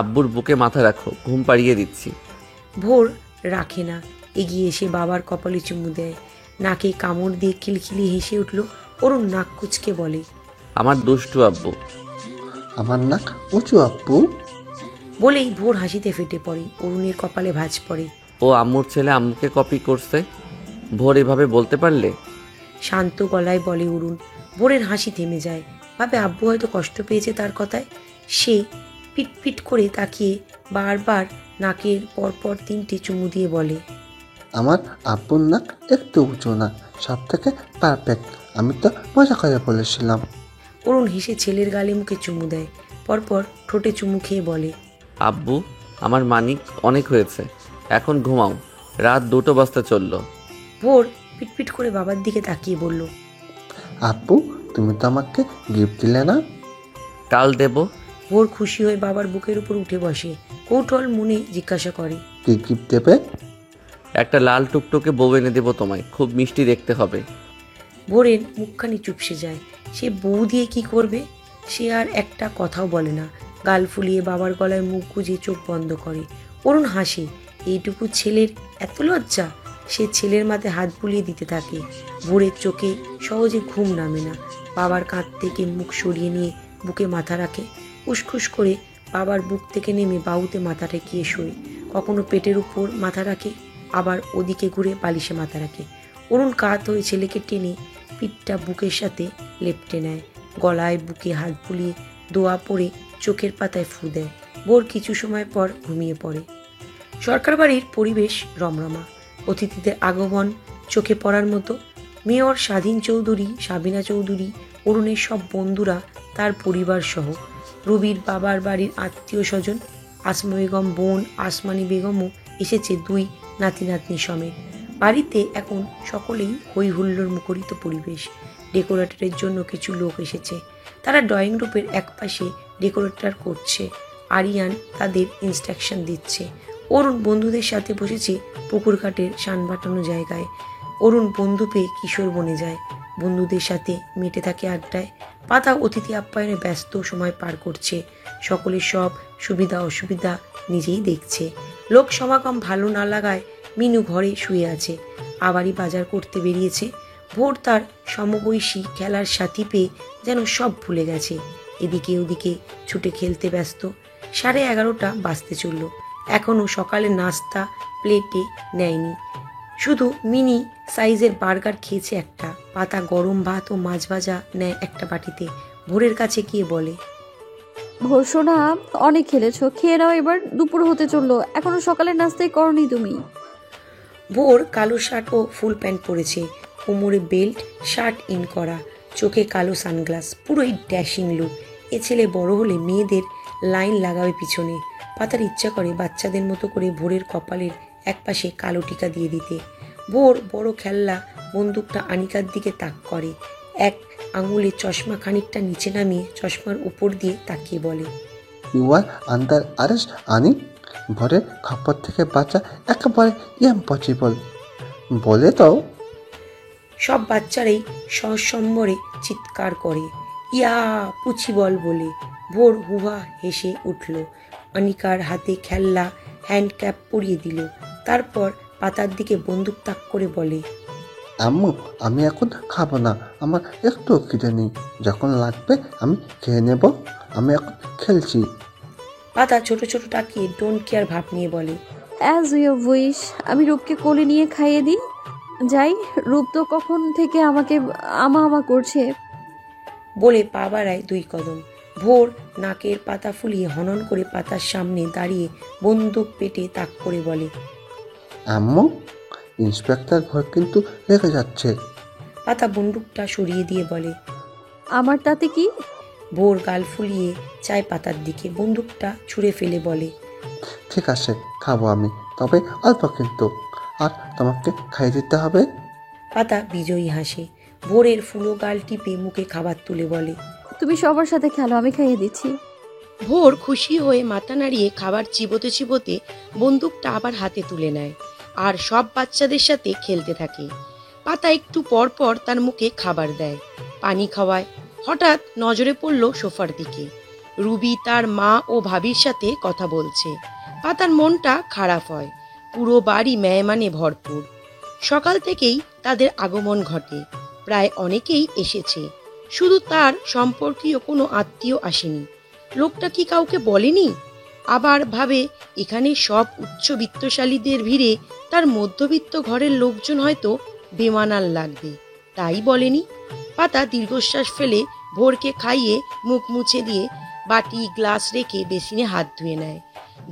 আব্বুর বুকে মাথা রাখো, ঘুম পাড়িয়ে দিচ্ছি। ভোর রাখে না, এগিয়ে এসে বাবার কপালে চুমু দেয়। নাকে কামড় দিয়ে খিলখিলি হেসে উঠল। অরুণ নাক কুচকে বলে, আমার দুষ্টু আব্বু। আমার নাক উঁচু আব্বু। বলেই ভোর হাসিতে ফেটে পড়ে। অরুণের কপালে ভাঁজ পড়ে। ও আম্মুর ছেলে আম্মুকে কপি করছে? ভোর এভাবে বলতে পারলে? শান্ত গলায় বলে অরুণ। ভোরের হাসি থেমে যায়। ভাবে আব্বু হয়তো কষ্ট পেয়েছে তার কথায়। সে পিটপিট করে তাকিয়ে বারবার নাকের পরপর 3টে চুমু দিয়ে বলে, আমার আব্বুর নাক একটু উঁচু না, সব থেকে পারফেক্ট। আমি তো মজা করে বলেছিলাম। অরুণ হেসে ছেলের গালে মুখে চুমু দেয়। পরপর ঠোঁটে চুমু খেয়ে বলে, আব্বু, আমার মানিক অনেক হয়েছে, এখন ঘুমাও, রাত 2টো বাজতে চললো। ভোর পিটপিট করে বাবার দিকে তাকিয়ে বলল, আব্বু, তুমি তো আমাকে গিফট দিলে না? কাল দেব। ভোর খুশি হয়ে বাবার বুকের উপর উঠে বসে। কৌতূহল মনে জিজ্ঞাসা করে, কি গিফট দেবে? একটা লাল টুকটুকে বউ এনে দেবো তোমায়, খুব মিষ্টি দেখতে হবে। ভোরের মুখখানি চুপসে যায়। সে বউ দিয়ে কি করবে? সে আর একটা কথাও বলে না। গাল ফুলিয়ে বাবার গলায় মুখ গুজে চোখ বন্ধ করে। অরুণ হাসে। এইটুকু ছেলের এত লজ্জা! সে ছেলের মাথায় হাত বুলিয়ে দিতে থাকে। ভোরের চোখে সহজে ঘুম নামে না। বাবার কাঁধ থেকে মুখ সরিয়ে নিয়ে বুকে মাথা রাখে। উসখুস করে বাবার বুক থেকে নেমে বাহুতে মাথা ঠেকিয়ে শোয়। কখনো পেটের উপর মাথা রাখে, আবার ওদিকে ঘুরে বালিশে মাথা রাখে। অরুণ কাত হয়ে ছেলেকে টেনে পিঠটা বুকের সাথে লেপটে নেয়। গলায় বুকে হাত বুলিয়ে দোয়া পড়ে চোখের পাতায় ফু দেয়। ভোর কিছু সময় পর ঘুমিয়ে পড়ে। সরকার বাড়ির পরিবেশ রমরমা। অতিথিদের আগমন চোখে পড়ার মতো। মেয়র স্বাধীন চৌধুরী, সাবিনা চৌধুরী, অরুণের সব বন্ধুরা, তার পরিবার সহ রবির বাবার বাড়ির আত্মীয় স্বজন, আসমা বেগম বোন, আসমানি বেগমও এসেছে 2 নাতি নাতনি সমেত। বাড়িতে এখন সকলেই হই হুল্লোড় মুখরিত পরিবেশ। ডেকোরেটরের জন্য কিছু লোক এসেছে। তারা ড্রয়িং রুমের একপাশে ডেকোরেটর করছে। আরিয়ান তাদের ইনস্ট্রাকশন দিচ্ছে। অরুণ বন্ধুদের সাথে বসেছে পুকুর ঘাটের শান বাটানো জায়গায়। অরুণ বন্ধু পেয়ে কিশোর বনে যায়। বন্ধুদের সাথে মেতে থাকে আড্ডায়। পাতা অতিথি আপ্যায়নে ব্যস্ত সময় পার করছে। সকলের সব সুবিধা অসুবিধা নিজেই দেখছে। লোক সমাগম ভালো না লাগায় মিনু ঘরে শুয়ে আছে। আবারই বাজার করতে বেরিয়েছে। ভোর তার সমবয়সী খেলার সাথী পেয়ে যেন সব ভুলে গেছে। এদিকে ওদিকে ছুটে খেলতে ব্যস্ত। 11:30 বাজতে চলল। এখনও সকালে নাস্তা প্লেটে নেয়নি। শুধু মিনি সাইজের বার্গার খেয়েছে একটা। পাতা গরম ভাত ও মাছ ভাজা নেয় একটা বাটিতে। ভোরের কাছে গিয়ে বলে, ভোর সোনা, অনেক খেলেছো, খেয়ে নাও এবার, দুপুর হতে চললো, এখনো সকালের নাস্তাই করনি তুমি। ভোর কালো শার্ট ও ফুল প্যান্ট পরেছে, কোমরে বেল্ট, শার্ট ইন করা, চোখে কালো সানগ্লাস, পুরোই ড্যাশিং লুক। এ ছেলে বড় হলে মেয়েদের লাইন লাগাবে পিছনে। পাতার ইচ্ছা করে বাচ্চাদের মতো করে ভোরের কপালের একপাশে কালো টিকা দিয়ে দিতে। ভোর বড় খেলনা বন্দুকটা আনিকার দিকে তাক করে। এক আঙুলে চশমা খানিকটা নিচে নামিয়ে চশমার উপর দিয়ে তাকিয়ে বলে, ইউ আর আন্ডার অ্যারেস্ট আনি। ভোরের খবর থেকে বাঁচা একেবারে ইম্পসিবল। বলে তো। সব বাচ্চারাই সসম্বরে চিৎকার করে, ইয়া পুচি বল বলে। ভোর হুহা হেসে উঠল। অনিকার হাতে খেলনা হ্যান্ড ক্যাপ পরিয়ে দিল। তারপর পাতার দিকে বন্দুক তাক করে বলে, আম্মু, আমি এখন খাবো না, আমার একটু খিদে নেই। যখন লাগবে আমি খেয়ে নেব। আমি এখন খেলছি। পাতা ছোট ছোট তাকিয়ে ডোন্ট কেয়ার ভাব নিয়ে বলে, অ্যাজ ইউর উইশ। আমি রূপকে কোলে নিয়ে খাইয়ে দিই। যাই, রূপ তো কখন থেকে আমাকে আমা আমা করছে। বলে পা বাড়ায় 2 কদম। ভোর নাকের পাতা ফুলিয়ে হনন করে পাতার সামনে দাঁড়িয়ে বন্দুক পেটে তাক করে বলে, আম্মু, ইন্সপেক্টর ভোর কিন্তু রেগে যাচ্ছে। পাতা বন্দুকটা সরিয়ে দিয়ে বলে। আমার তাতে কি? ভোর গাল ফুলিয়ে চায় পাতার দিকে, বন্দুকটা ছুঁড়ে ফেলে বলে, ঠিক আছে, খাবো আমি, তবে অল্প কিন্তু। আর তোমাকে খাইয়ে দিতে হবে। পাতা বিজয়ী হাসে। ভোরের ফুলো গাল টিপে মুখে খাবার তুলে বলে, তুমি সবার সাথে খেলো, আমি খাইয়ে দিচ্ছি। ভোর খুশি হয়ে মাথা নাড়িয়ে খাবার চিবোতে চিবোতে বন্দুকটা আবার হাতে তুলে নেয় আর সব বাচ্চাদের সাথে খেলতে থাকে। পাতা একটু পর পর তার মুখে খাবার দেয়, পানি খাওয়ায়। হঠাৎ নজরে পড়ল সোফার দিকে। রুবি তার মা ও ভাবির সাথে কথা বলছে। পাতার মনটা খারাপ হয়। পুরো বাড়ি মেহমানে ভরপুর। সকাল থেকেই তাদের আগমন ঘটে। প্রায় অনেকেই এসেছে, শুধু তার সম্পর্কীয় কোনো আত্মীয় আসেনি। লোকটা কি কাউকে বলেনি? আবার ভাবে এখানে সব উচ্চবিত্তশালীদের ভিড়ে তার মধ্যবিত্ত ঘরের লোকজন হয়তো বেমানাল লাগবে, তাই বলেনি। পাতা দীর্ঘশ্বাস ফেলে ভোরকে খাইয়ে মুখ মুছে দিয়ে বাটি গ্লাস রেখে বেসিনে হাত ধুয়ে নেয়।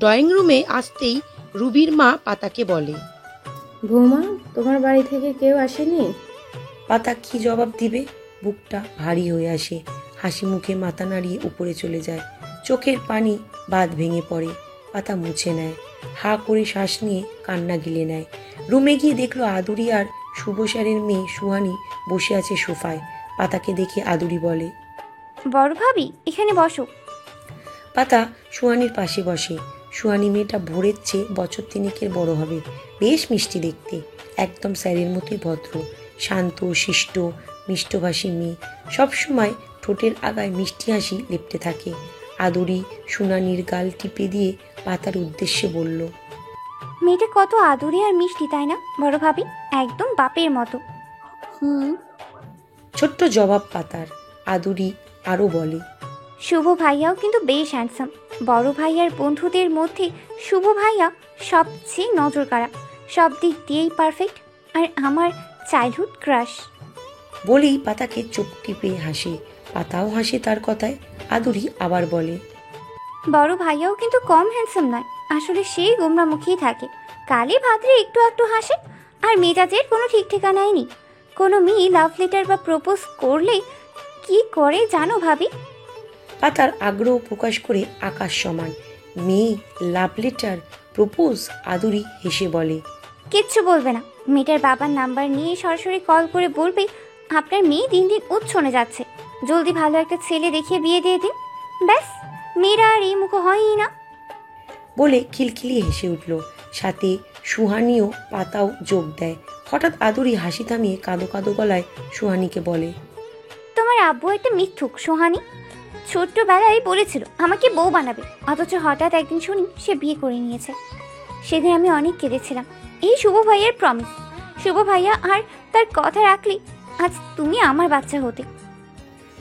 ড্রয়িং রুমে আসতেই রুবির মা পাতাকে বলে, বৌমা, তোমার বাড়ি থেকে কেউ আসেনি? পাতা কি জবাব দিবে? বুকটা ভারী হয়ে আসে। হাসি মুখে মাথা নাড়িয়ে উপরে চলে যায়। চোখের পানি বাঁধ ভেঙে পড়ে। পাতা মুছে নেয়। হা করে শ্বাস নিয়ে কান্না গিলে নেয়। রুমে গিয়ে দেখলো আদুরি আর শুভ স্যারের মেয়ে সুহানি বসে আছে সোফায়। পাতাকে দেখে আদুরি বলে, বড় ভাবি এখানে বসো। পাতা সুহানির পাশে বসে। সুহানি মেয়েটা ভোরের চেয়ে বছর 3 বড় হবে। বেশ মিষ্টি দেখতে, একদম স্যারের মতোই ভদ্র, শান্ত, শিষ্ট, মিষ্টভাষী মেয়ে। সবসময় ঠোঁটের আগায় মিষ্টি হাসি লেপ্টে থাকে। আদুরি সুনানির গাল টিপে দিয়ে পাতার উদ্দেশ্যে বলল, মেয়েটা কত আদুরে আর মিষ্টি, তাই না বড় ভাবি? একদম বাপের মতো। হুম। ছোট্ট জবাব পাতার। আদুরি আরও বলে, শুভ ভাইয়াও কিন্তু বেশ হ্যান্ডসাম। বড় ভাইয়ার বন্ধুদের মধ্যে শুভ ভাইয়া সবচেয়ে নজর কাড়া, সব দিক দিয়েই পারফেক্ট, আর আমার চাইল্ডহুড ক্রাশ। বলেই পাতাকে চোখ টিপে হাসে। পাতাও হাসে তার কথায়। আদুরি আবার বলে, বড় ভাইয়াও কিন্তু কম হ্যান্ডসাম নয়, আসলে সেই গোমরামুখী থাকে। কালে ভাদ্রে একটু একটু হাসে, আর মেজাজের কোনো ঠিক ঠিকানাই নেই। কোনো মেয়ে লাভ লেটার বা প্রপোজ করলে কি করে জানো ভাবি? পাতার আগ্রহ প্রকাশ করে আকাশ সমান। মেয়ে লাভ লেটার, প্রপোজ? আদুরি হেসে বলে, কিচ্ছু বলবে না। মেয়েটার বাবার নাম্বার নিয়ে সরাসরি কল করে বলবে, আপনার মেয়ে দিন দিন উচ্ছনে যাচ্ছে, জলদি ভালো একটা ছেলে দেখিয়ে বিয়ে দিয়ে দিন। ব্যাস, মেয়েরা আর এই মুখ হয়ই না। বলে খিলখিলিয়ে হেসে উঠল। সাথে সুহানিও পাতাও যোগ দেয়। হঠাৎ আদুরি হাসি থামিয়ে কাঁদো কাঁদো গলায় সুহানিকে বলে, তোমার আব্বু একটা মিথ্যুক সোহানি। ছোট্টবেলায় বলেছিল আমাকে বউ বানাবে, অথচ হঠাৎ একদিন শুনি সে বিয়ে করে নিয়েছে। সেদিন আমি অনেক কেঁদেছিলাম। এই শুভ ভাইয়ার প্রমিস, শুভ ভাইয়া আর তার কথা রাখলি আজ তুমি আমার বাচ্চা হতে।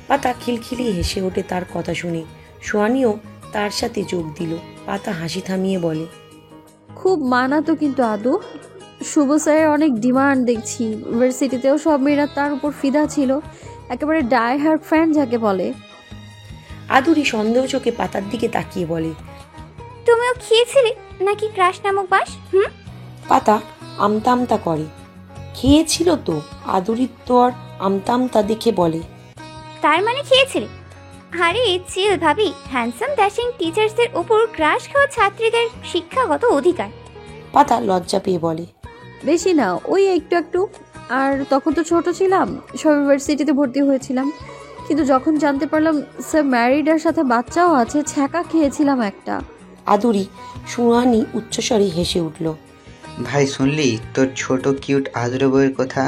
পাতা খিলখিলিয়ে হেসে ওঠে তার কথা শুনে। সুহানিও তার সাথে যোগ দিল। পাতা হাসি থামিয়ে বলে, খুব মানাতো কিন্তু আদু। শুভ স্যারের অনেক ডিমান্ড দেখছি। ইউনিভার্সিটিতেও সব মেয়েরা তার উপর ফিদা ছিল, একেবারে ডাই হার্ড ফ্যান যাকে বলে। আদুরি সন্দেহ চোখে পাতার দিকে তাকিয়ে বলে, তুমিও খেয়েছিলে নাকি ক্রাশ নামক বাস? পাতা আমতা আমতা করে, খেয়েছিল তো। আদুরির তো আর আমতা আমতা দেখে বলে, তার মানে খেয়েছিলে? আরে চিল ভাবি, হ্যান্ডসাম ড্যাশিং টিচার্সদের উপর ক্রাশ খাওয়া ছাত্রীদের শিক্ষাগত অধিকার। পাতা লজ্জা পেয়ে বলে, বেশি না, ওই একটু একটু। আর তখন তো ছোট ছিলাম, সব ইউনিভার্সিটিতে ভর্তি হয়েছিলাম। কিন্তু যখন জানতে পারলাম স্যার ম্যারিড আর সাথে বাচ্চাও আছে, ছ্যাঁকা খেয়েছিলাম একটা। আদুরি সুহানি উচ্চস্বরে হেসে উঠল। ভাই শুনলি তোর ছোট কিউট আদুরে বউয়ের কথা?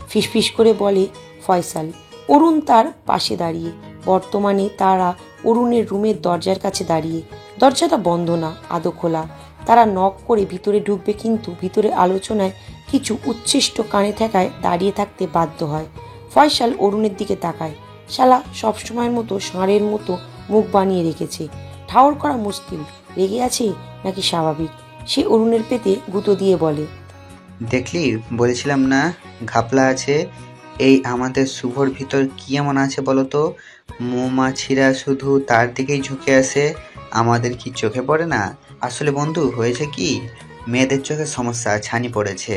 ফিসফিস করে বলে ফয়সাল। অরুণ তার পাশে দাঁড়িয়ে। বর্তমানে তারা অরুণের রুমের দরজার কাছে দাঁড়িয়ে। দরজাটা বন্ধ না, আদো খোলা। তারা নক করে ভিতরে ঢুকবে, কিন্তু ভিতরে আলোচনায় কিছু উচ্ছিষ্ট কানে থাকায় দাঁড়িয়ে থাকতে বাধ্য হয়। ফয়সাল অরুণের দিকে তাকায়। শালা সবসময়ের মতো ষাঁড়ের মতো মুখ বানিয়ে রেখেছে। ঠাউর করা মুশকিল রেগে আছে নাকি স্বাভাবিক। সে অরুণের পেতে গুঁতো দিয়ে বলে, দেখলি, বলেছিলাম না ঘাপলা আছে। এই আমাদের শুভর ভিতর কি এমন আছে বলো তো? মৌমাছিরা শুধু তার দিকেই ঝুঁকে আসে, আমাদের কি চোখে পড়ে না? আসলে বন্ধু হয়েছে কি, মেয়েদের চোখে সমস্যা ছানি পড়েছে।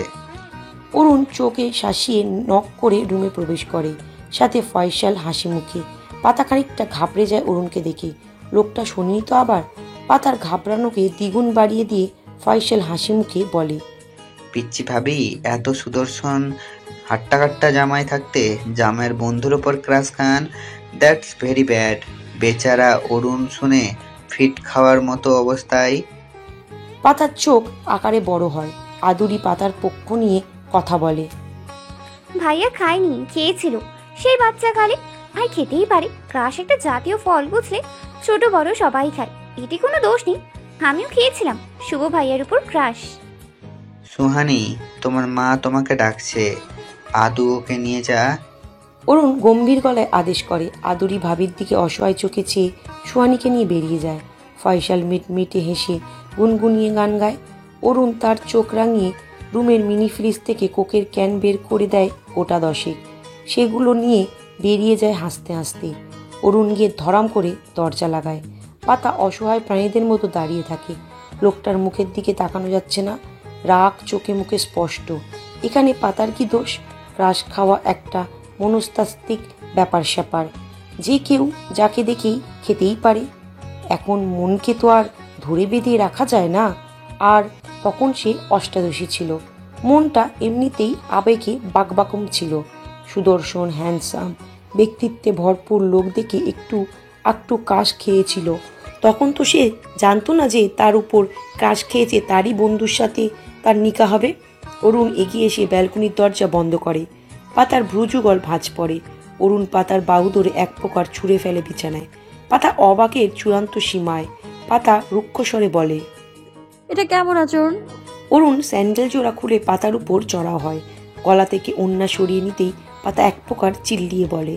অরুণ চোখে শাসিয়ে নক করে রুমে প্রবেশ করে, সাথে ফয়সাল হাসি মুখে। পাতা খানিকটা ঘাবড়ে যায় অরুণকে দেখে। লোকটা শোনেনি তো আবার। পাতার ঘাবড়ানোকে দ্বিগুণ বাড়িয়ে দিয়ে ফয়সাল হাসি মুখে বলে, পিচ্ছি ভাবি, এত সুদর্শন হাট্টা কাট্টা জামাই থাকতে জামাইয়ের বন্ধুর ওপর ক্রাশ খান, দ্যাটস ভেরি ব্যাড। বেচারা অরুণ শুনে ফিট খাওয়ার মতো অবস্থায়। পাতার চোখ আকারে বড় হয়। আদুরি পাতার পক্ষ নিয়ে কথা বলে, ভাইয়া খায়নি, খেয়েছিল সেই বাচ্চা কালে। ভাই খেতেই পারে, ক্রাশ একটা জাতীয় ফল বুঝলে, ছোট বড় সবাই খায়, এটি কোনো দোষ নেই। আমিও খেয়েছিলাম শুভ ভাইয়ার উপর ক্রাশ। সুহানি, তোমার মা তোমাকে ডাকছে, আদু ওকে নিয়ে যা। অরুণ গম্ভীর গলায় আদেশ করে। আদুরি ভাবির দিকে অসহায় চোখে চেয়ে সোহানিকে নিয়ে বেরিয়ে যায়। ফয়সাল মিটমিটে হেসে গুনগুনিয়ে গান গায়। অরুণ তার চোখ রাঙিয়ে রুমের মিনি ফ্রিজ থেকে কোকের ক্যান বের করে দেয় গোটা 10। সেগুলো নিয়ে বেরিয়ে যায় হাসতে হাসতে। অরুণ গিয়ে ধরাম করে দরজা লাগায়। পাতা অসহায় প্রাণীদের মতো দাঁড়িয়ে থাকে। লোকটার মুখের দিকে তাকানো যাচ্ছে না, রাগ চোখে মুখে স্পষ্ট। এখানে পাতার কি দোষ? ক্রাশ খাওয়া একটা মনস্তাত্ত্বিক ব্যাপার স্যাপার, যে কেউ যাকে দেখেই খেতেই পারে। এখন মনকে তো আর ধরে বেঁধে রাখা যায় না। আর তখন সে অষ্টাদশী ছিল। মনটা এমনিতেই আবেগে বাকবাকম ছিল। সুদর্শন হ্যান্ডসাম ব্যক্তিত্বে ভরপুর লোক দেখে একটু কাশ খেয়েছিল। তখন তো সে জানতো না যে তার উপর কাশ খেয়েছে তারই বন্ধুর সাথে তার নিকা হবে। অরুণ এগিয়ে এসে ব্যালকনির দরজা বন্ধ করে। পাতার ভ্রুযুগল ভাঁজ পড়ে। অরুণ পাতার বাহু ধরে এক প্রকার ছুঁড়ে ফেলে বিছানায়। পাতা অবাকের চূড়ান্ত সীমায়। পাতা রুক্ষ স্বরে বলে, এটা কেমন আচরণ? অরুণ স্যান্ডেল জোড়া খুলে পাতার উপর চড়াও হয়। গলা থেকে ওন্না সরিয়ে নিতেই পাতা এক প্রকার চিল্লিয়ে বলে,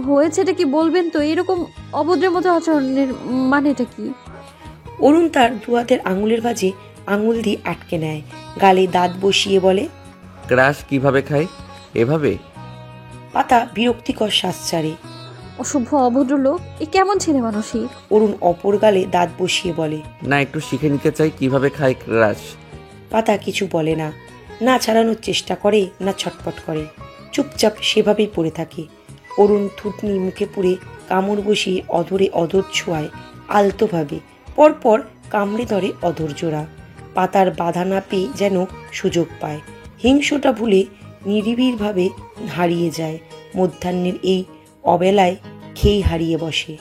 হয়েছেটা কি বলবেন তো? এরকম অভদ্রের মতো আচরণের মানেটা কি? অরুণ তার দু হাতের আঙুলের ভাঁজে আঙুল দিয়ে আটকে নেয়। গালে দাঁত বসিয়ে বলে, ক্রাশ কিভাবে খায়? এভাবে? পাতা বিরক্তিকর শ্বাস ছাড়ে। অসভ্য অভদ্র লোক, এ কেমন ছেলে মানুষই? অরুণ অপর গালে দাঁত বসিয়ে বলে, না, একটু শিখে নিতে চাই কিভাবে খায় ক্রাশ। পাতা কিছু বলে না, না ছাড়ানোর চেষ্টা করে না ছটপট করে। চুপচাপ সেভাবেই পড়ে থাকে। অরুণ থুতনি মুখে পুরে কামড় বসিয়ে অধরে অধর ছোঁয়ায় আলতোভাবে। পরপর কামড়ে ধরে অধর জোড়া। পাতার বাধা না পেয়ে যেন সুযোগ পায়। হিংসটা ভুলে নিরিবিড়ভাবে হারিয়ে যায়। মধ্যাহ্নের এই অবেলায় খেই হারিয়ে বসে।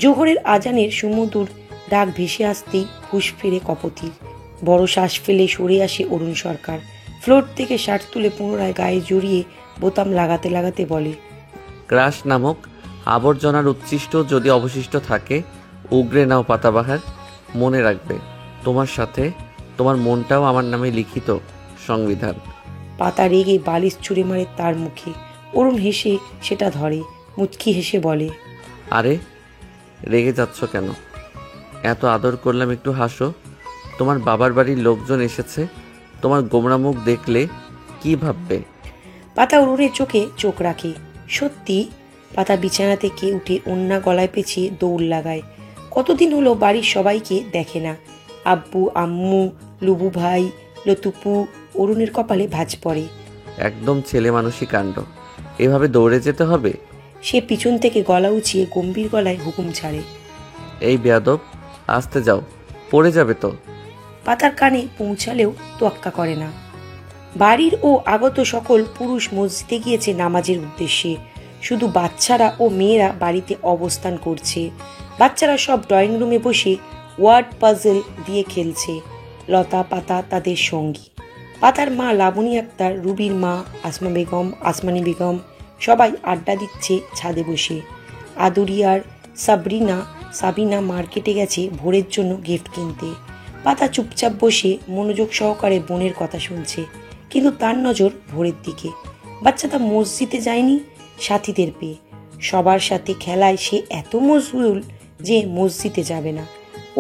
জোহরের আজানের সুমধুর ডাক ভেসে আসতেই হুঁশ ফেরে কপতির। বড় শ্বাস ফেলে সরে আসে অরুণ সরকার। ফ্লোর থেকে শার্ট তুলে পুনরায় গায়ে জড়িয়ে বোতাম লাগাতে লাগাতে বলে, ক্রাশ নামক আবর্জনার উচ্ছিষ্ট যদি অবশিষ্ট থাকে, উগরে নাও পাতাবাহার। মনে রাখবে, তোমার সাথে তোমার মনটাও আমার নামে লিখিত সংবিধান। পাতা রেগে বালিশ ছুঁড়ে মারে তার মুখে। অরুণ হেসে সেটা ধরে, মুচকি হেসে বলে, আরে রেগে যাচ্ছ কেন? এত আদর করলাম, একটু হাসো। তোমার বাবার বাড়ির লোকজন এসেছে, তোমার গোমরা মুখ দেখলে কি ভাববে? পাতা অরুণের চোখে চোখ রাখে। সত্যি। পাতা বিছানা থেকে উঠে ওন্না গলায় পেঁচিয়ে দৌড় লাগায়। কতদিন হলো বাড়ির সবাইকে দেখে না। আব্বু আম্মু, লুবু ভাই, লতুপু। অরুণের কপালে ভাঁজ পড়ে। একদম ছেলে মানুষই কাণ্ড, এভাবে দৌড়ে যেতে হবে? সে পিছন থেকে গলা উঁচিয়ে গম্ভীর গলায় হুকুম ছাড়ে, এই বেয়াদব, আসতে যাও, পড়ে যাবে তো। পাতার কানে পৌঁছালেও তোয়াক্কা করে না। বাড়ির ও আগত সকল পুরুষ মসজিদে গিয়েছে নামাজের উদ্দেশ্যে। শুধু বাচ্চারা ও মেয়েরা বাড়িতে অবস্থান করছে। বাচ্চারা সব ড্রয়িং রুমে বসে ওয়ার্ড পাজল দিয়ে খেলছে। লতা পাতা তাদের সঙ্গী। পাতার মা লাবণী আক্তার, রুবির মা আসমা বেগম, আসমানি বেগম সবাই আড্ডা দিচ্ছে ছাদে বসে। আদুরিয়ার সাবিনা মার্কেটে গেছে ভোরের জন্য গিফট কিনতে। পাতা চুপচাপ বসে মনোযোগ সহকারে বোনের কথা শুনছে, কিন্তু তার নজর ভোরের দিকে। বাচ্চাটা মসজিদে যায়নি সাথীদের পেয়ে। সবার সাথে খেলায় সে এত মশগুল যে মসজিদে যাবে না।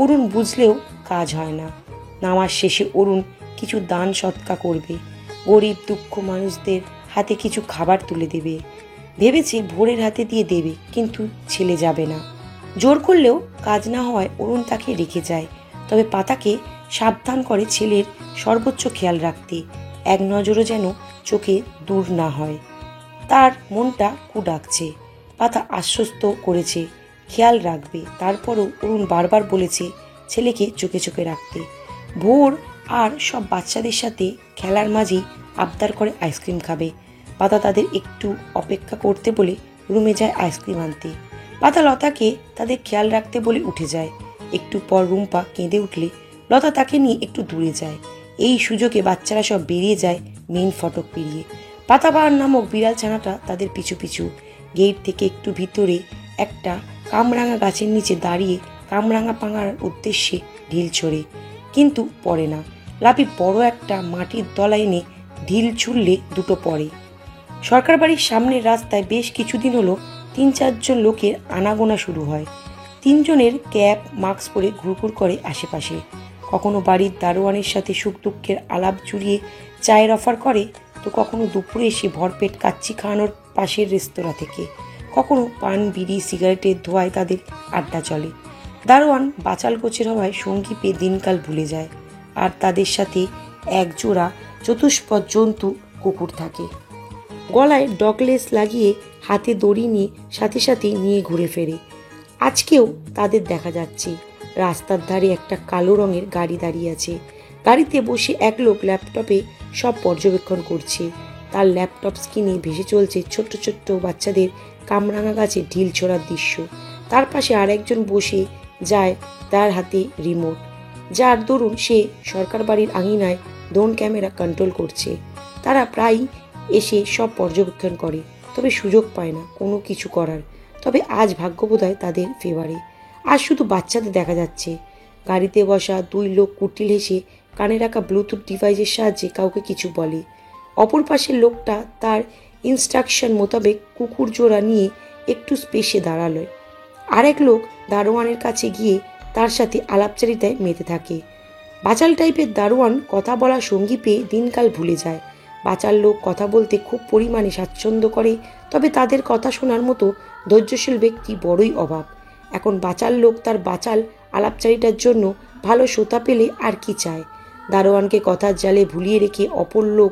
অরুণ বুঝলেও কাজ হয় না। নামাজ শেষে অরুণ কিছু দান সৎকা করবে। গরিব দুঃখ মানুষদের হাতে কিছু খাবার তুলে দেবে। ভেবেছে ভোরের হাতে দিয়ে দেবে, কিন্তু ছেলে যাবে না। জোর করলেও কাজ না হওয়ায় অরুণ তাকে রেখে যায়। তবে পাতাকে সাবধান করে ছেলের সর্বোচ্চ খেয়াল রাখতে, এক নজরও যেন চোখে দূর না হয়। তার মনটা ডাকছে। পাতা আশ্বস্ত করেছে খেয়াল রাখবে, তারপরও অরুণ বারবার বলেছে ছেলেকে চোখে চোখে রাখতে। ভোর আর সব বাচ্চাদের সাথে খেলার মাঝেই আবদার করে আইসক্রিম খাবে। পাতা তাদের একটু অপেক্ষা করতে বলে রুমে যায় আইসক্রিম আনতে। পাতা লতাকে তাদের খেয়াল রাখতে বলে উঠে যায়। একটু পর রুম্পা কেঁদে উঠলে লতা তাকে নিয়ে একটু দূরে যায়। এই সুযোগে বাচ্চারা সব বেরিয়ে যায় মেইন ফটক পেরিয়ে। পাতাবাহার নামক বিড়াল ছানাটা তাদের পিছু পিছু। গেট থেকে একটু ভিতরে একটা কামরাঙা গাছের নিচে দাঁড়িয়ে কামরাঙা পাঙার উদ্দেশ্যে ঢিল ছোড়ে, কিন্তু পড়ে না। লাপি বড় একটা মাটির দলা এনে ঢিল ছুড়লে দুটো পড়ে। সরকার বাড়ির সামনের রাস্তায় বেশ কিছুদিন হলো 3-4 জন লোকের আনাগোনা শুরু হয়। 3 জনের ক্যাপ মাস্ক পরে ঘুরঘুর করে আশেপাশে। কখনো বাড়ির দারোয়ানের সাথে সুখ দুঃখের আলাপ জুড়িয়ে চায়ের অফার করে, তো কখনো দুপুরে এসে ভরপেট কাচ্চি খাওয়ানোর পাশের রেস্তোরাঁ থেকে। কখনো পান বিড়ি সিগারেটের ধোঁয়ায় তাদের আড্ডা চলে। দারোয়ান বাচাল গোছের হওয়ায় সঙ্গী পেয়ে দিনকাল ভুলে যায়, আর তাদের সাথে এক জোড়া চতুষ্পদ জন্তু কুকুর থাকে। গলায় ডগলেস লাগিয়ে হাতে দড়ি নিয়ে সাথে সাথে নিয়ে ঘুরে ফেরে। আজকেও তাদের দেখা যাচ্ছে। রাস্তার ধারে একটা কালো রঙের গাড়ি দাঁড়িয়ে আছে। গাড়িতে বসে এক লোক ল্যাপটপে সব পর্যবেক্ষণ করছে। তার ল্যাপটপ স্ক্রিনে ভেসে চলছে ছোট্ট ছোট্ট বাচ্চাদের কামরাঙা গাছে ঢিল ছোড়ার দৃশ্য। তার পাশে আরেকজন বসে যায়, তার হাতে রিমোট, যার দরুন সে সরকার বাড়ির আঙিনায় ড্রোন ক্যামেরা কন্ট্রোল করছে। তারা প্রায় এসে সব পর্যবেক্ষণ করে, তবে সুযোগ পায় না কোনো কিছু করার। তবে আজ ভাগ্য বোধহয় তাদের ফেভারে। আজ শুধু বাচ্চাদের দেখা যাচ্ছে। গাড়িতে বসা 2 লোক কুটিল হেসে কানে রাখা ব্লুটুথ ডিভাইসের সাহায্যে কাউকে কিছু বলে। অপর পাশের লোকটা তার ইনস্ট্রাকশন মোতাবেক কুকুর জোড়া নিয়ে একটু স্পেসে দাঁড়ালো। আরেক লোক দারোয়ানের কাছে গিয়ে তার সাথে আলাপচারিতায় মেতে থাকে। বাচাল টাইপের দারোয়ান কথা বলা সঙ্গী পেয়ে দিনকাল ভুলে যায়। বাচাল লোক কথা বলতে খুব পরিমাণে স্বাচ্ছন্দ্য করে, তবে তাদের কথা শোনার মতো ধৈর্যশীল ব্যক্তি বড়ই অভাব। এখন বাচাল লোক তার বাচাল আলাপচারিতার জন্য ভালো শ্রোতা পেলে আর কি চায়। দারোয়ানকে কথার জালে ভুলিয়ে রেখে অপর লোক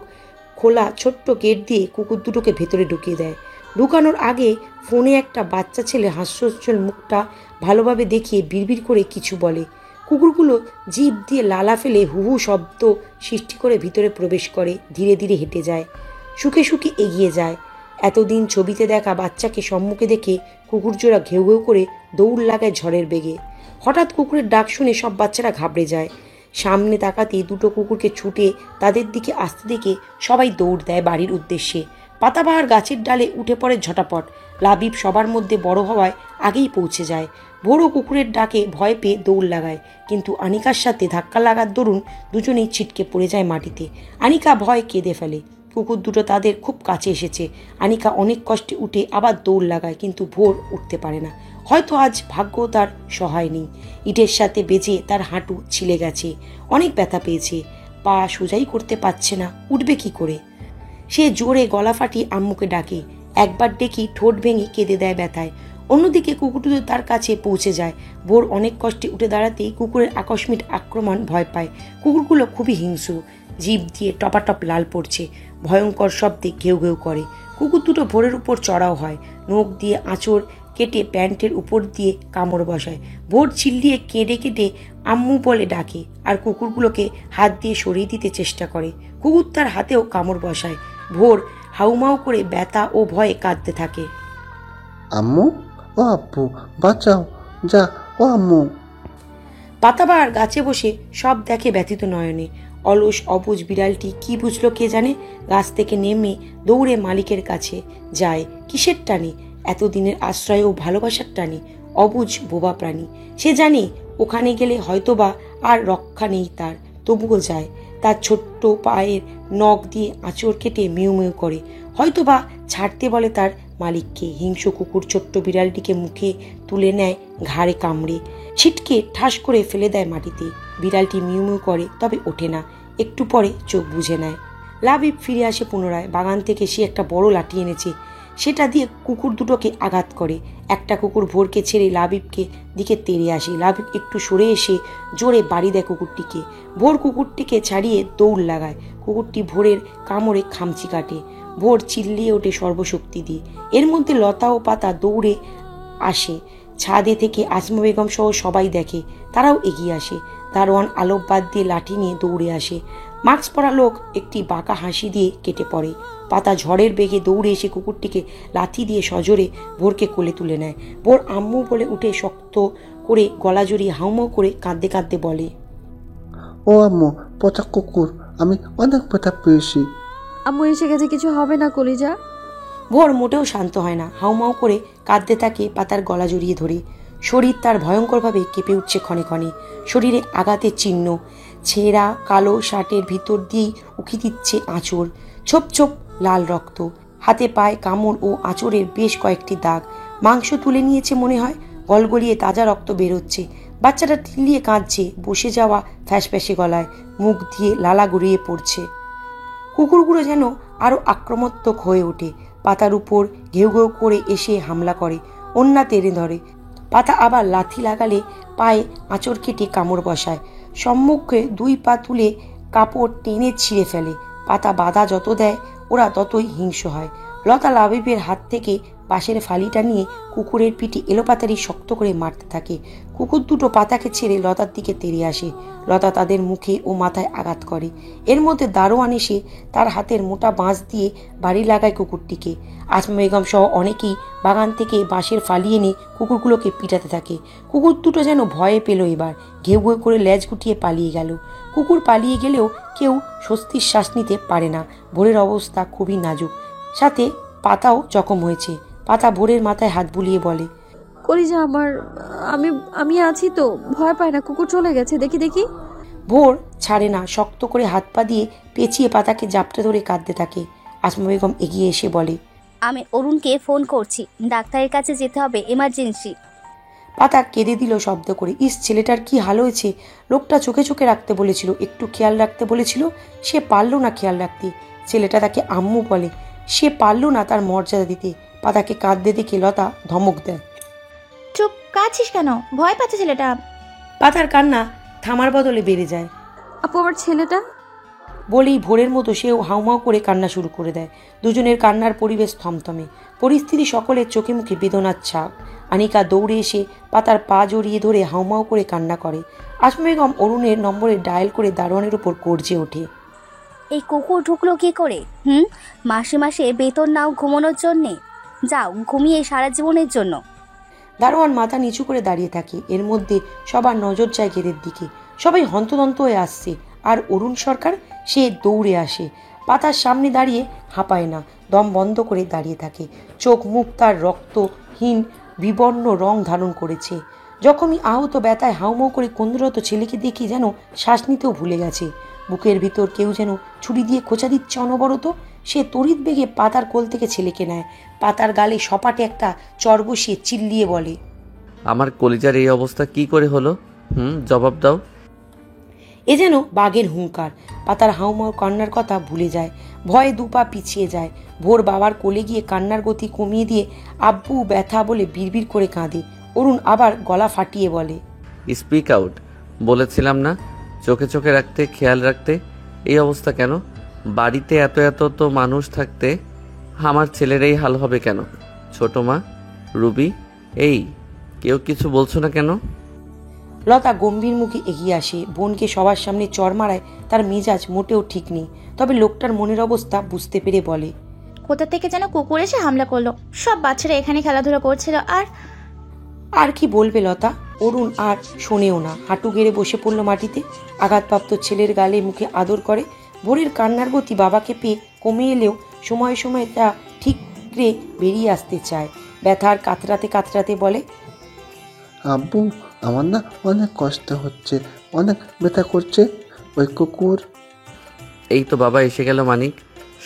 খোলা ছোট্ট গেট দিয়ে কুকুর দুটোকে ভেতরে ঢুকিয়ে দেয়। ঢুকানোর আগে ফোনে একটা বাচ্চা ছেলে হাস্যোজ্জ্বল মুখটা ভালোভাবে দেখিয়ে বিড়বিড় করে কিছু বলে। কুকুরগুলো জিভ দিয়ে লালা ফেলে হু হু শব্দ সৃষ্টি করে ভিতরে প্রবেশ করে, ধীরে ধীরে হেঁটে যায়, শুকে শুকে এগিয়ে যায়। এতদিন ছবিতে দেখা বাচ্চাকে সম্মুখে দেখে কুকুর জোড়া ঘেউ ঘেউ করে দৌড় লাগায় ঝড়ের বেগে। হঠাৎ কুকুরের ডাক শুনে সব বাচ্চারা ঘাবড়ে যায়। সামনে তাকাতেই 2টো কুকুরকে ছুটে তাদের দিকে আসতে দেখে সবাই দৌড় দেয় বাড়ির উদ্দেশ্যে। পাতাবাহার গাছের ডালে উঠে পড়ে ঝটাপট। লাবিব সবার মধ্যে বড় হওয়ায় আগেই পৌঁছে যায়। ভোরও কুকুরের ডাকে ভয় পেয়ে দৌড় লাগায়, কিন্তু আনিকার সাথে ধাক্কা লাগার দরুন দুজনেই ছিটকে পড়ে যায় মাটিতে। আনিকা ভয় কেঁদে ফেলে। কুকুর দুটো তাদের খুব কাছে এসেছে। আনিকা অনেক কষ্টে উঠে আবার দৌড় লাগায়, কিন্তু ভোর উঠতে পারে না। হয়তো আজ ভাগ্য তার সহায় নেই। ইটের সাথে বেজে তার হাঁটু ছিলে গেছে, অনেক ব্যথা পেয়েছে, পা সোজাই করতে পারছে না, উঠবে কি করে। সে জোরে গলা ফাটিয়ে আম্মুকে ডাকে। একবার ডেকে ঠোঁট ভেঙে কেঁদে দেয় ব্যথায়। অন্যদিকে কুকুর দুটো তার কাছে পৌঁছে যায়। ভোর অনেক কষ্টে উঠে দাঁড়াতেই কুকুরের আকস্মিক আক্রমণ ভয় পায়। কুকুরগুলো খুবই হিংস্র, জিভ দিয়ে টপাটপ লাল পড়ছে, ভয়ঙ্কর শব্দে ঘেউ ঘেউ করে। কুকুর দুটো ভোরের উপর চড়াও হয়, নখ দিয়ে আঁচড় কেটে প্যান্টের উপর দিয়ে কামড় বসায়। ভোর চিল্লিয়ে কেঁদে কেটে আম্মু বলে ডাকে, আর কুকুরগুলোকে হাত দিয়ে সরিয়ে দিতে চেষ্টা করে। কুকুর তার হাতেও কামড় বসায়। ভোর হাউমাউ করে ব্যথা ও ভয়ে কাঁদতে থাকে। আম্মু, ও আব্বু, বাঁচাও, যা, ও আম্মু। পাতাবাহার গাছে বসে সব দেখে ব্যথিত নয়নে। অলস অবুঝ বিড়ালটি কি বুঝলো কে জানে, গাছ থেকে নেমে দৌড়ে মালিকের কাছে যায়। কিসের টানে? এতদিনের আশ্রয় ও ভালোবাসার টানে। অবুঝ বোবা প্রাণী, সে জানে ওখানে গেলে হয়তোবা আর রক্ষা নেই তার, তবুও যায়। তার ছোট্ট পায়ের নখ দিয়ে আঁচড় কেটে মিউ মিউ করে, হয়তোবা ছাড়তে বলে তার মালিককে। হিংস্র কুকুর ছোট্ট বিড়ালটিকে মুখে তুলে নেয়, ঘাড়ে কামড়ে ছিটকে ঠাস করে ফেলে দেয় মাটিতে। বিড়ালটি মিউ মিউ করে, তবে ওঠে না। একটু পরে চোখ বুজে নেয়। লাবিব ফিরে আসে পুনরায়। বাগান থেকে সে একটা বড় লাঠি এনেছে, সেটা দিয়ে কুকুর দুটোকে আঘাত করে। একটা কুকুর ভোরকে ছেড়ে লাবিবকে দিকে তেড়ে আসে। লাবিব একটু সরে এসে জোরে বাড়ি দেয় কুকুরটিকে। ভোর কুকুরটিকে ছাড়িয়ে দৌড় লাগায়। কুকুরটি ভোরের কামড়ে খামচি কাটে। ভোর চিল্লিয়ে ওঠে সর্বশক্তি দিয়ে। এর মধ্যে লতা ও পাতা দৌড়ে আসে। ছাদে থেকে আসমা বেগম সহ সবাই দেখে, তারাও এগিয়ে আসে। দারোয়ান আলোক বাদ দিয়ে লাঠি নিয়ে দৌড়ে আসে। মাস্ক পরা লোক একটি বাঁকা হাসি দিয়ে কেটে পড়ে। পাতা ঝড়ের বেগে দৌড়ে এসে কুকুরটিকে লাথি দিয়ে সজোরে ভোরকে কোলে তুলে নেয়। ভোর আম্মু বলে উঠে শক্ত করে গলা জড়িয়ে হাউমাউ করে কাঁদতে কাঁদতে বলে, ও আম্মু, পচা কুকুর, আমি অনেক ব্যথা পেয়েছি। আম্মু এসে গেছে, কিছু হবে না কলিজা। ভোর মোটেও শান্ত হয় না, হাউমাউ করে কাঁদতে থাকে। পাতার গলা জড়িয়ে ধরে শরীর তার ভয়ঙ্করভাবে কেঁপে উঠছে ক্ষণে ক্ষণে। শরীরে আঘাতের চিহ্ন, ছেঁড়া কালো শার্টের ভিতর দিয়েই উকি দিচ্ছে আঁচড়, ছোপ ছোপ লাল রক্ত। হাতে পায়ে কামড় ও আঁচড়ের বেশ কয়েকটি দাগ। মাংস তুলে নিয়েছে মনে হয়, গলগলিয়ে তাজা রক্ত বেরোচ্ছে। বাচ্চাটা চিল্লিয়ে কাঁদছে, বসে যাওয়া ফ্যাসফ্যাসে গলায়, মুখ দিয়ে লালা গড়িয়ে পড়ছে। কুকুরগুলো যেন আরো আক্রমণাত্মক হয়ে ওঠে। পাতার উপর ঘেউ ঘেউ করে এসে হামলা করে, ওন্না টেনে ধরে। পাতা আবার লাথি লাগালে পায়ে আঁচড় কেটে কামড় বসায়। সম্মুখে দুই পা তুলে কাপড় টেনে ছিঁড়ে ফেলে। পাতা বাধা যত দেয় ওরা ততই হিংস্র হয়। লতা লাবিবের হাত থেকে বাঁশের ফালিটা নিয়ে কুকুরের পিঠে এলোপাতাড়ি শক্ত করে মারতে থাকে। কুকুর দুটো পাতাকে ছেড়ে লতার দিকে তেড়ে আসে। লতা তাদের মুখে ও মাথায় আঘাত করে। এর মধ্যে দারোয়ান এসে তার হাতের মোটা বাঁশ দিয়ে বাড়ি লাগায় কুকুরটিকে। আসমা বেগম সহ অনেকেই বাগান থেকে বাঁশের ফালি এনে কুকুরগুলোকে পিটাতে থাকে। কুকুর দুটো যেন ভয়ে পেল এবার, ঘেউ ঘেউ করে লেজ গুটিয়ে পালিয়ে গেল। কুকুর পালিয়ে গেলেও কেউ স্বস্তির শ্বাস নিতে পারে না। ভোরের অবস্থা খুবই নাজুক, সাথে পাতাও জখম হয়েছে। পাতা ভোরের মাথায় হাত বুলিয়ে বলে, কলিজা আমার, আমি আমি আছি তো, ভয় পায় না, কুকুর চলে গেছে, দেখি দেখি। ভোর ছাড়ে না, শক্ত করে হাত পা দিয়ে পেঁচিয়ে পাতাকে জাপটে ধরে কাঁদতে থাকে। আসমা বেগম এগিয়ে এসে বলে, আমি অরুণকে ফোন করছি, ডাক্তারের কাছে যেতে হবে, এমার্জেন্সি। পাতা কেঁদে দিল শব্দ করে। ইস, ছেলেটার কি হাল হয়েছে। লোকটা চোখে চোখে রাখতে বলেছিল, একটু খেয়াল রাখতে বলেছিল, সে পারল না খেয়াল রাখতে। ছেলেটা তাকে আম্মু বলে, সে পারল না তার মর্যাদা দিতে। পাতাকে কাঁদতে দেখে লতা ধমক দেয়, চুপ, কাঁদছিস কেন? ভয় পাচ্ছে ছেলেটা। পাতার কান্না থামার বদলে বেড়ে যায়। আপু, আমার ছেলেটা। বলেই ভোরের মতো সেও হাউমাউ করে কান্না শুরু করে দেয়। দুজনের কান্নার পরিবেশ থমথমে। পরিস্থিতি সকলের চোখে মুখে বেদনার ছাপ। আনিকা দৌড়ে এসে পাতার পা জড়িয়ে ধরে হাউমাউ করে কান্না করে। আসমা বেগম অরুণের নম্বরে ডায়াল করে দারোয়ানের উপর গর্জে ওঠে, এই কুকুর ঢুকলো কি করে? মাসে মাসে বেতন নাও ঘুমানোর জন্যে? যাও ঘুমিয়ে সারা জীবনের জন্য। দারোয়ান মাথা নিচু করে দাঁড়িয়ে থাকে। এর মধ্যে সবার নজর যায় গেটের দিকে। সবাই হন্তদন্ত হয়ে আসছে। আর অরুণ সরকার, সে দৌড়ে আসে। পাতার সামনে দাঁড়িয়ে হাঁপায় না, দম বন্ধ করে দাঁড়িয়ে থাকে। চোখ মুখ তার রক্তহীন বিবর্ণ রং ধারণ করেছে। যখনই আহত ব্যথায় হাউমাউ করে কন্দরত ছেলেকে দেখি যেন শ্বাস নিতেও ভুলে গেছে। বুকের ভিতর কেউ যেন ছুরি দিয়ে খোঁচা দিচ্ছে অনবরত। সে তড়িৎ বেগে পাতার কোল থেকে ছেলেকে নেয়। পাতার গালে সপাটে একটা চর বসিয়ে চিল্লিয়ে বলে, আমার কলিজার এই অবস্থা কি করে হলো? জবাব দাও। এ যেন বাঘের হুঙ্কার। পাতার হাউমাউ কান্নার কথা ভুলে যায়, ভয়ে দুপা পিছিয়ে যায়। ভোর বাবার কোলে গিয়ে কান্নার গতি কমিয়ে দিয়ে আব্বু ব্যথা বলে বিড়বিড় করে কাঁদে। অরুণ আবার গলা ফাটিয়ে বলে, স্পিক আউট। বলেছিলাম না চোখে চোখে রাখতে, খেয়াল রাখতে। এই অবস্থা কেন? বাড়িতে এত এত তো মানুষ থাকতে আমার ছেলের এই হাল হবে কেন? ছোট মা, রুবি, এই কেউ কিছু বলছো না কেন? লতা গম্ভীর মুখে এগিয়ে আসে। বোনকে সবার সামনে চর মারায় তার মেজাজ মোটেও ঠিক নেই। তবে লোকটার মনের অবস্থা বুঝতে পেরে বলে, কোথা থেকে যেন কুকুর এসে হামলা করলো। সব বাচ্চারা এখানে খেলাধুলা করছিল। আর কি বলবে লতা? অরুণ আর শোনেও না, হাঁটু গেড়ে বসে পড়ল মাটিতে। আঘাতপ্রাপ্ত ছেলের গালে মুখে আদর করে। ভোরের কান্নার গতি বাবাকে পেয়ে কমে এলেও সময়ে সময়ে তা ঠিকরে বেরিয়ে আসতে চায়। ব্যথার কাতরাতে কাতরাতে বলে, আব্বু, আমার না অনেক কষ্ট হচ্ছে, অনেক ব্যথা করছে। ওই কুকুর। এই তো বাবা এসে গেল মানিক,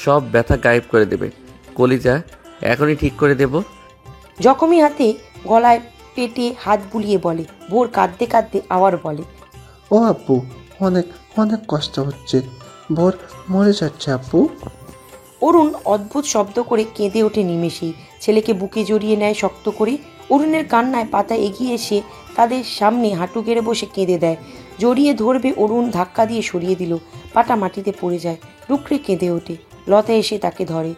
সব ব্যথা গায়েব করে দেবে। কলিজা এখনই ঠিক করে দেব। জখমি হাতে গলায় পেটে হাত বুলিয়ে বলে। ভোর কাঁদতে কাঁদতে আবার বলে, ও আব্বু, অনেক অনেক কষ্ট হচ্ছে, ভোর মরে যাচ্ছে আব্বু। অরুণ অদ্ভুত শব্দ করে কেঁদে ওঠে নিমেষেই, ছেলেকে বুকে জড়িয়ে নেয় শক্ত করে। অরুণের কান্নায় পাতা এগিয়ে এসে তাদের সামনে হাঁটু গেড়ে বসে কেঁদে দেয়। জড়িয়ে ধরবে অরুণ ধাক্কা দিয়ে সরিয়ে দিল, পাটা মাটিতে পড়ে যায়, রুকড়ে কেঁদে ওঠে। লতা এসে তাকে ধরে।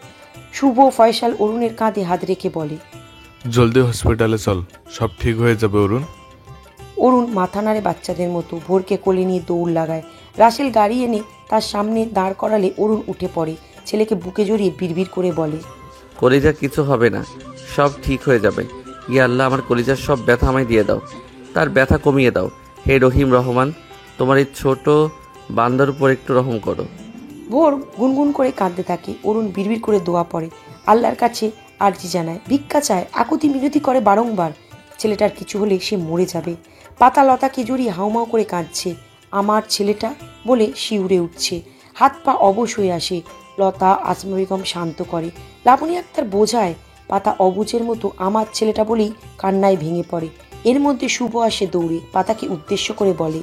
শুভ ফয়সাল অরুণের কাঁধে হাত রেখে বলে, জলদি হসপিটালে চল, সব ঠিক হয়ে যাবে অরুণ। অরুণ মাথা নাড়ে বাচ্চাদের মতো, ভোরকে কোলে নিয়ে দৌড় লাগায়। রাসেল গাড়ি এনে তার সামনে দাঁড় করালে অরুণ উঠে পড়ে, ছেলেকে বুকে জড়িয়ে বিড়বিড় করে বলে, কলিজা কিছু হবে না, সব ঠিক হয়ে যাবে। ইয়া আল্লাহ, আমার কলিজার সব ব্যথা আমায় দিয়ে দাও, তার ব্যথা কমিয়ে দাও। হে রহিম রহমান, তোমার এই ছোট বান্দার উপর একটু রহম করো। ভোর গুনগুন করে কাঁদতে থাকে। অরুণ বিড়বিড় করে দোয়া পড়ে, আল্লাহর কাছে আর্জি জানায়, ভিক্ষা চায়, আকুতি মিনতি করে বারংবার। ছেলেটার কিছু হলে সে মরে যাবে। পাতা লতাকে জড়িয়ে হাউমাউ করে কাঁদছে। আমার ছেলেটা বলে শিউরে উঠছে, হাত পা অবশ হয়ে আসে। লতা আসমা বেগম শান্ত করে, লাবণী আক্তার বোঝায়। পাতা অবুঝের মতো আমার ছেলেটা বলেই কান্নায় ভেঙে পড়ে। এর মধ্যে শুভ আসে দৌড়ে, পাতাকে উদ্দেশ্য করে বলে,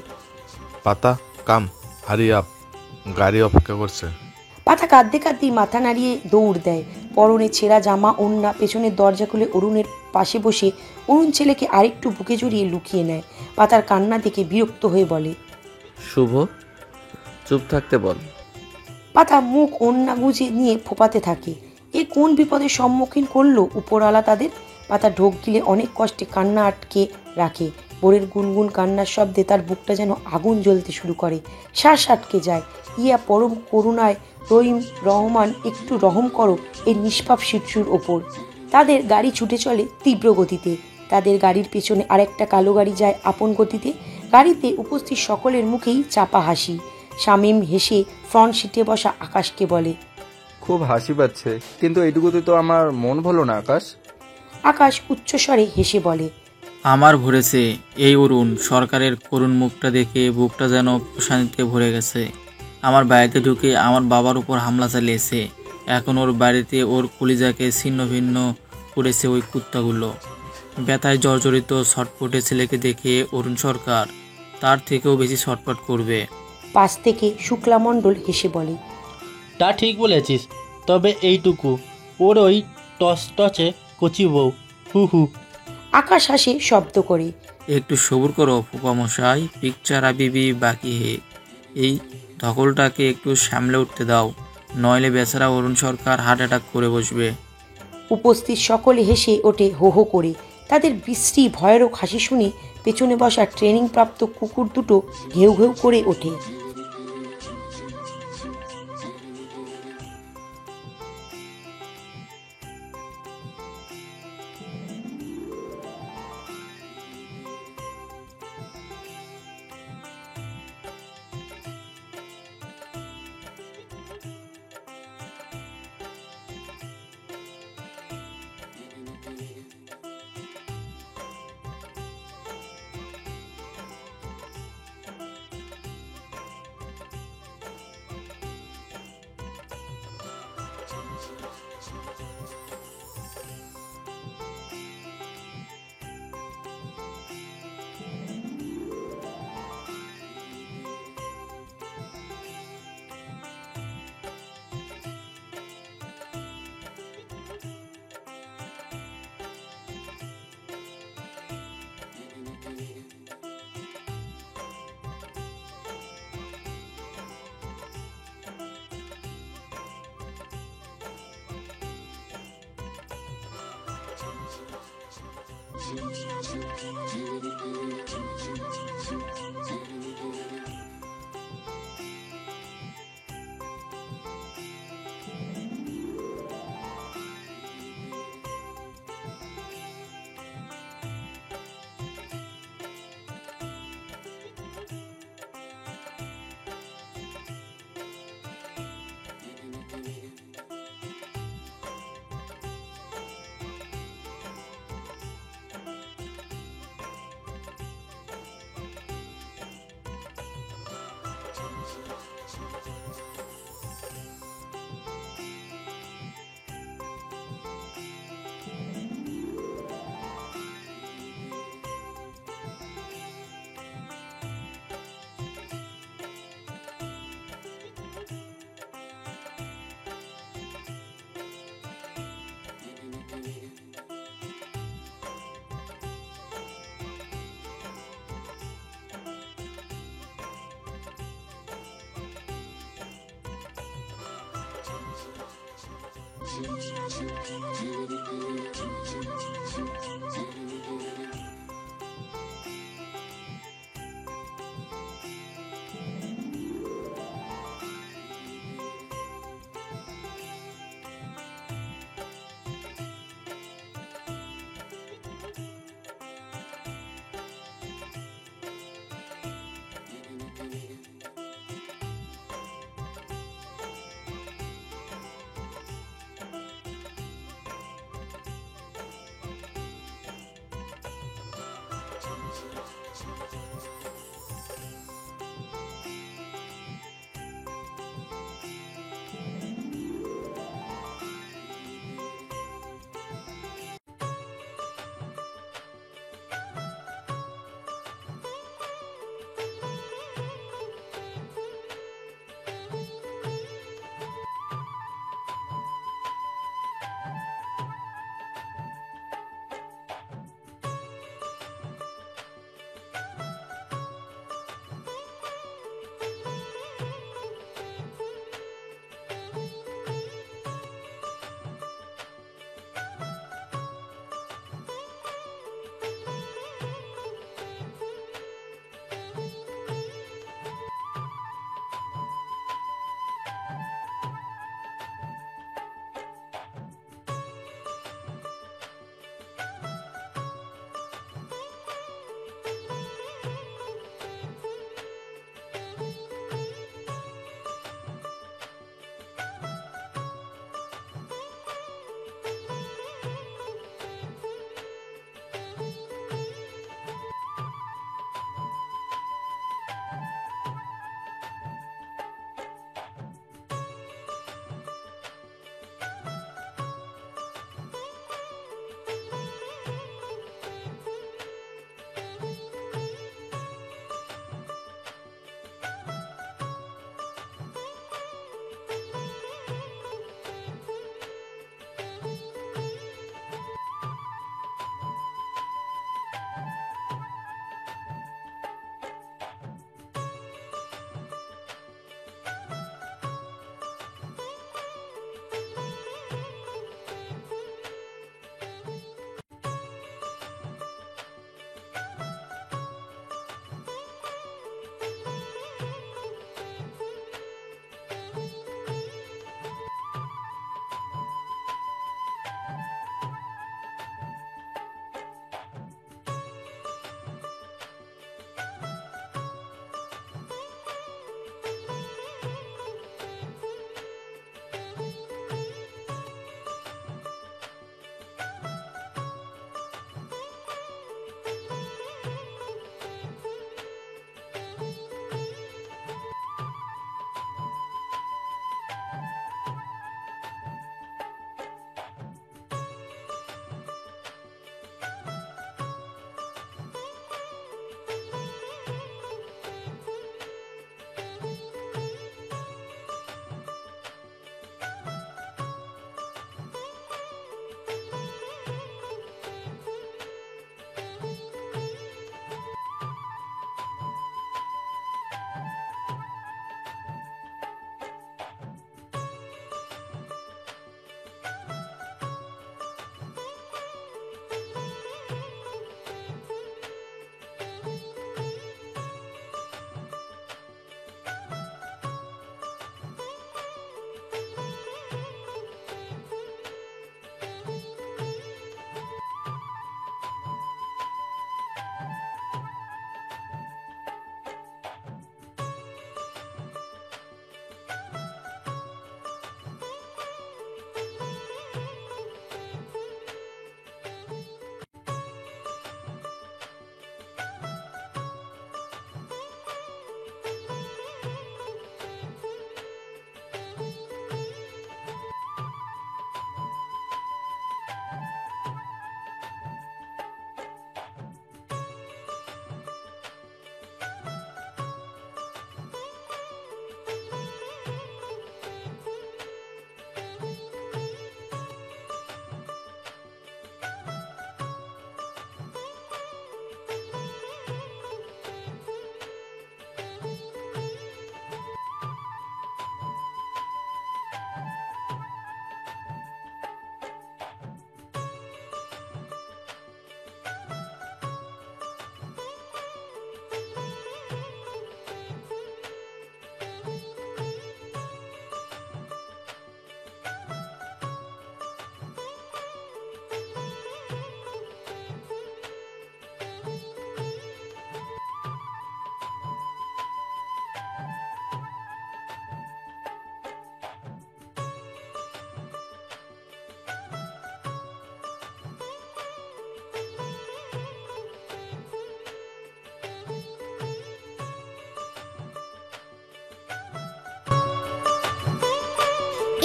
পাতা কাম, হারি আপ, গাড়ি অপেক্ষা করছে। পাতা কাঁদতে কাঁদতেই মাথা নাড়িয়ে দৌড় দেয়। পরনে ছেঁড়া জামা, ওড়না, পেছনের দরজা খুলে অরুণের পাশে বসে অরুণ ছেলেকে আরেকটু বুকে জড়িয়ে লুকিয়ে নেয়। পাতার কান্না দেখে বিরক্ত হয়ে বলে, শুভ, চুপ থাকতে বল। পাতা মুখ ওড়না গুজে নিয়ে ফোপাতে থাকে। এ কোন বিপদের সম্মুখীন করলো উপরওয়ালা তাদের। পাতা ঢোক গিলে অনেক কষ্টে কান্না আটকে রাখে। বোরের গুনগুন কান্নার শব্দে তার বুকটা যেন আগুন জ্বলতে শুরু করে, শ্বাস আটকে যায়। ইয়া পরম করুণায় রহিম রহমান, একটু রহম করো এই নিষ্পাপ শিশুর ওপর। তাদের গাড়ি ছুটে চলে তীব্র গতিতে। তাদের গাড়ির পেছনে আরেকটা কালো গাড়ি যায় আপন গতিতে। গাড়িতে উপস্থিত সকলের মুখেই চাপা হাসি। শামীম হেসে ফ্রন্ট সিটে বসা আকাশকে বলে, খুব হাসি পাচ্ছে, কিন্তু এইটুকুতে তো আমার মন ভালো না আকাশ। আকাশ উচ্চস্বরে হেসে বলে, আমার ভরেছে এই অরুণ সরকারের করুণ মুখটা দেখে বুকটা যেন প্রশান্তিতে ভরে গেছে। আমার বাড়িতে ঢুকে আমার বাবার উপর হামলা চালিয়েছে, এখন ওর বাড়িতে ওর কলিজাকে ছিন্ন ভিন্ন করেছে ওই কুত্তাগুলো। ব্যথায় জর্জরিত ছটপটে ছেলেকে দেখে অরুণ সরকার তার থেকেও বেশি ছটপট করবে। পাশ থেকে শুক্লা মণ্ডল হেসে বলে, তা ঠিক বলেছিস, তবে এইটুকু, ওর ওই টচটচে কচি বউ, হু হু। আকাশ হাসে শব্দ করে, একটু সবুর করো ফুপামশাই, পিকচার আবিবি বাকি হে। এই ধকলটাকে একটু সামলে উঠতে দাও, নইলে বেচারা অরুণ সরকার হার্ট অ্যাটাক করে বসবে। উপস্থিত সকলে হেসে ওঠে হো হো করে। তাদের বিশ্রী ভয়ানক হাসি শুনে পেছনে বসা ট্রেনিং প্রাপ্ত কুকুর দুটো ঘেউ ঘেউ করে ওঠে।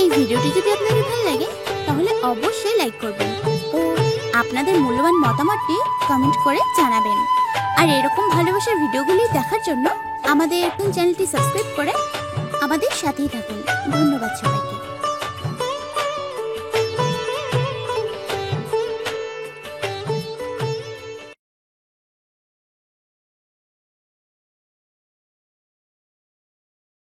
এই ভিডিওটি যদি আপনাদের ভালো লাগে তাহলে অবশ্যই লাইক করবেন ও আপনাদের মূল্যবান মতামতটি কমেন্ট করে জানাবেন। আর এরকম ভালোবাসার ভিডিওগুলি দেখার জন্য আমাদের চ্যানেলটি সাবস্ক্রাইব করে আমাদের সাথেই থাকুন। ধন্যবাদ সবাইকে।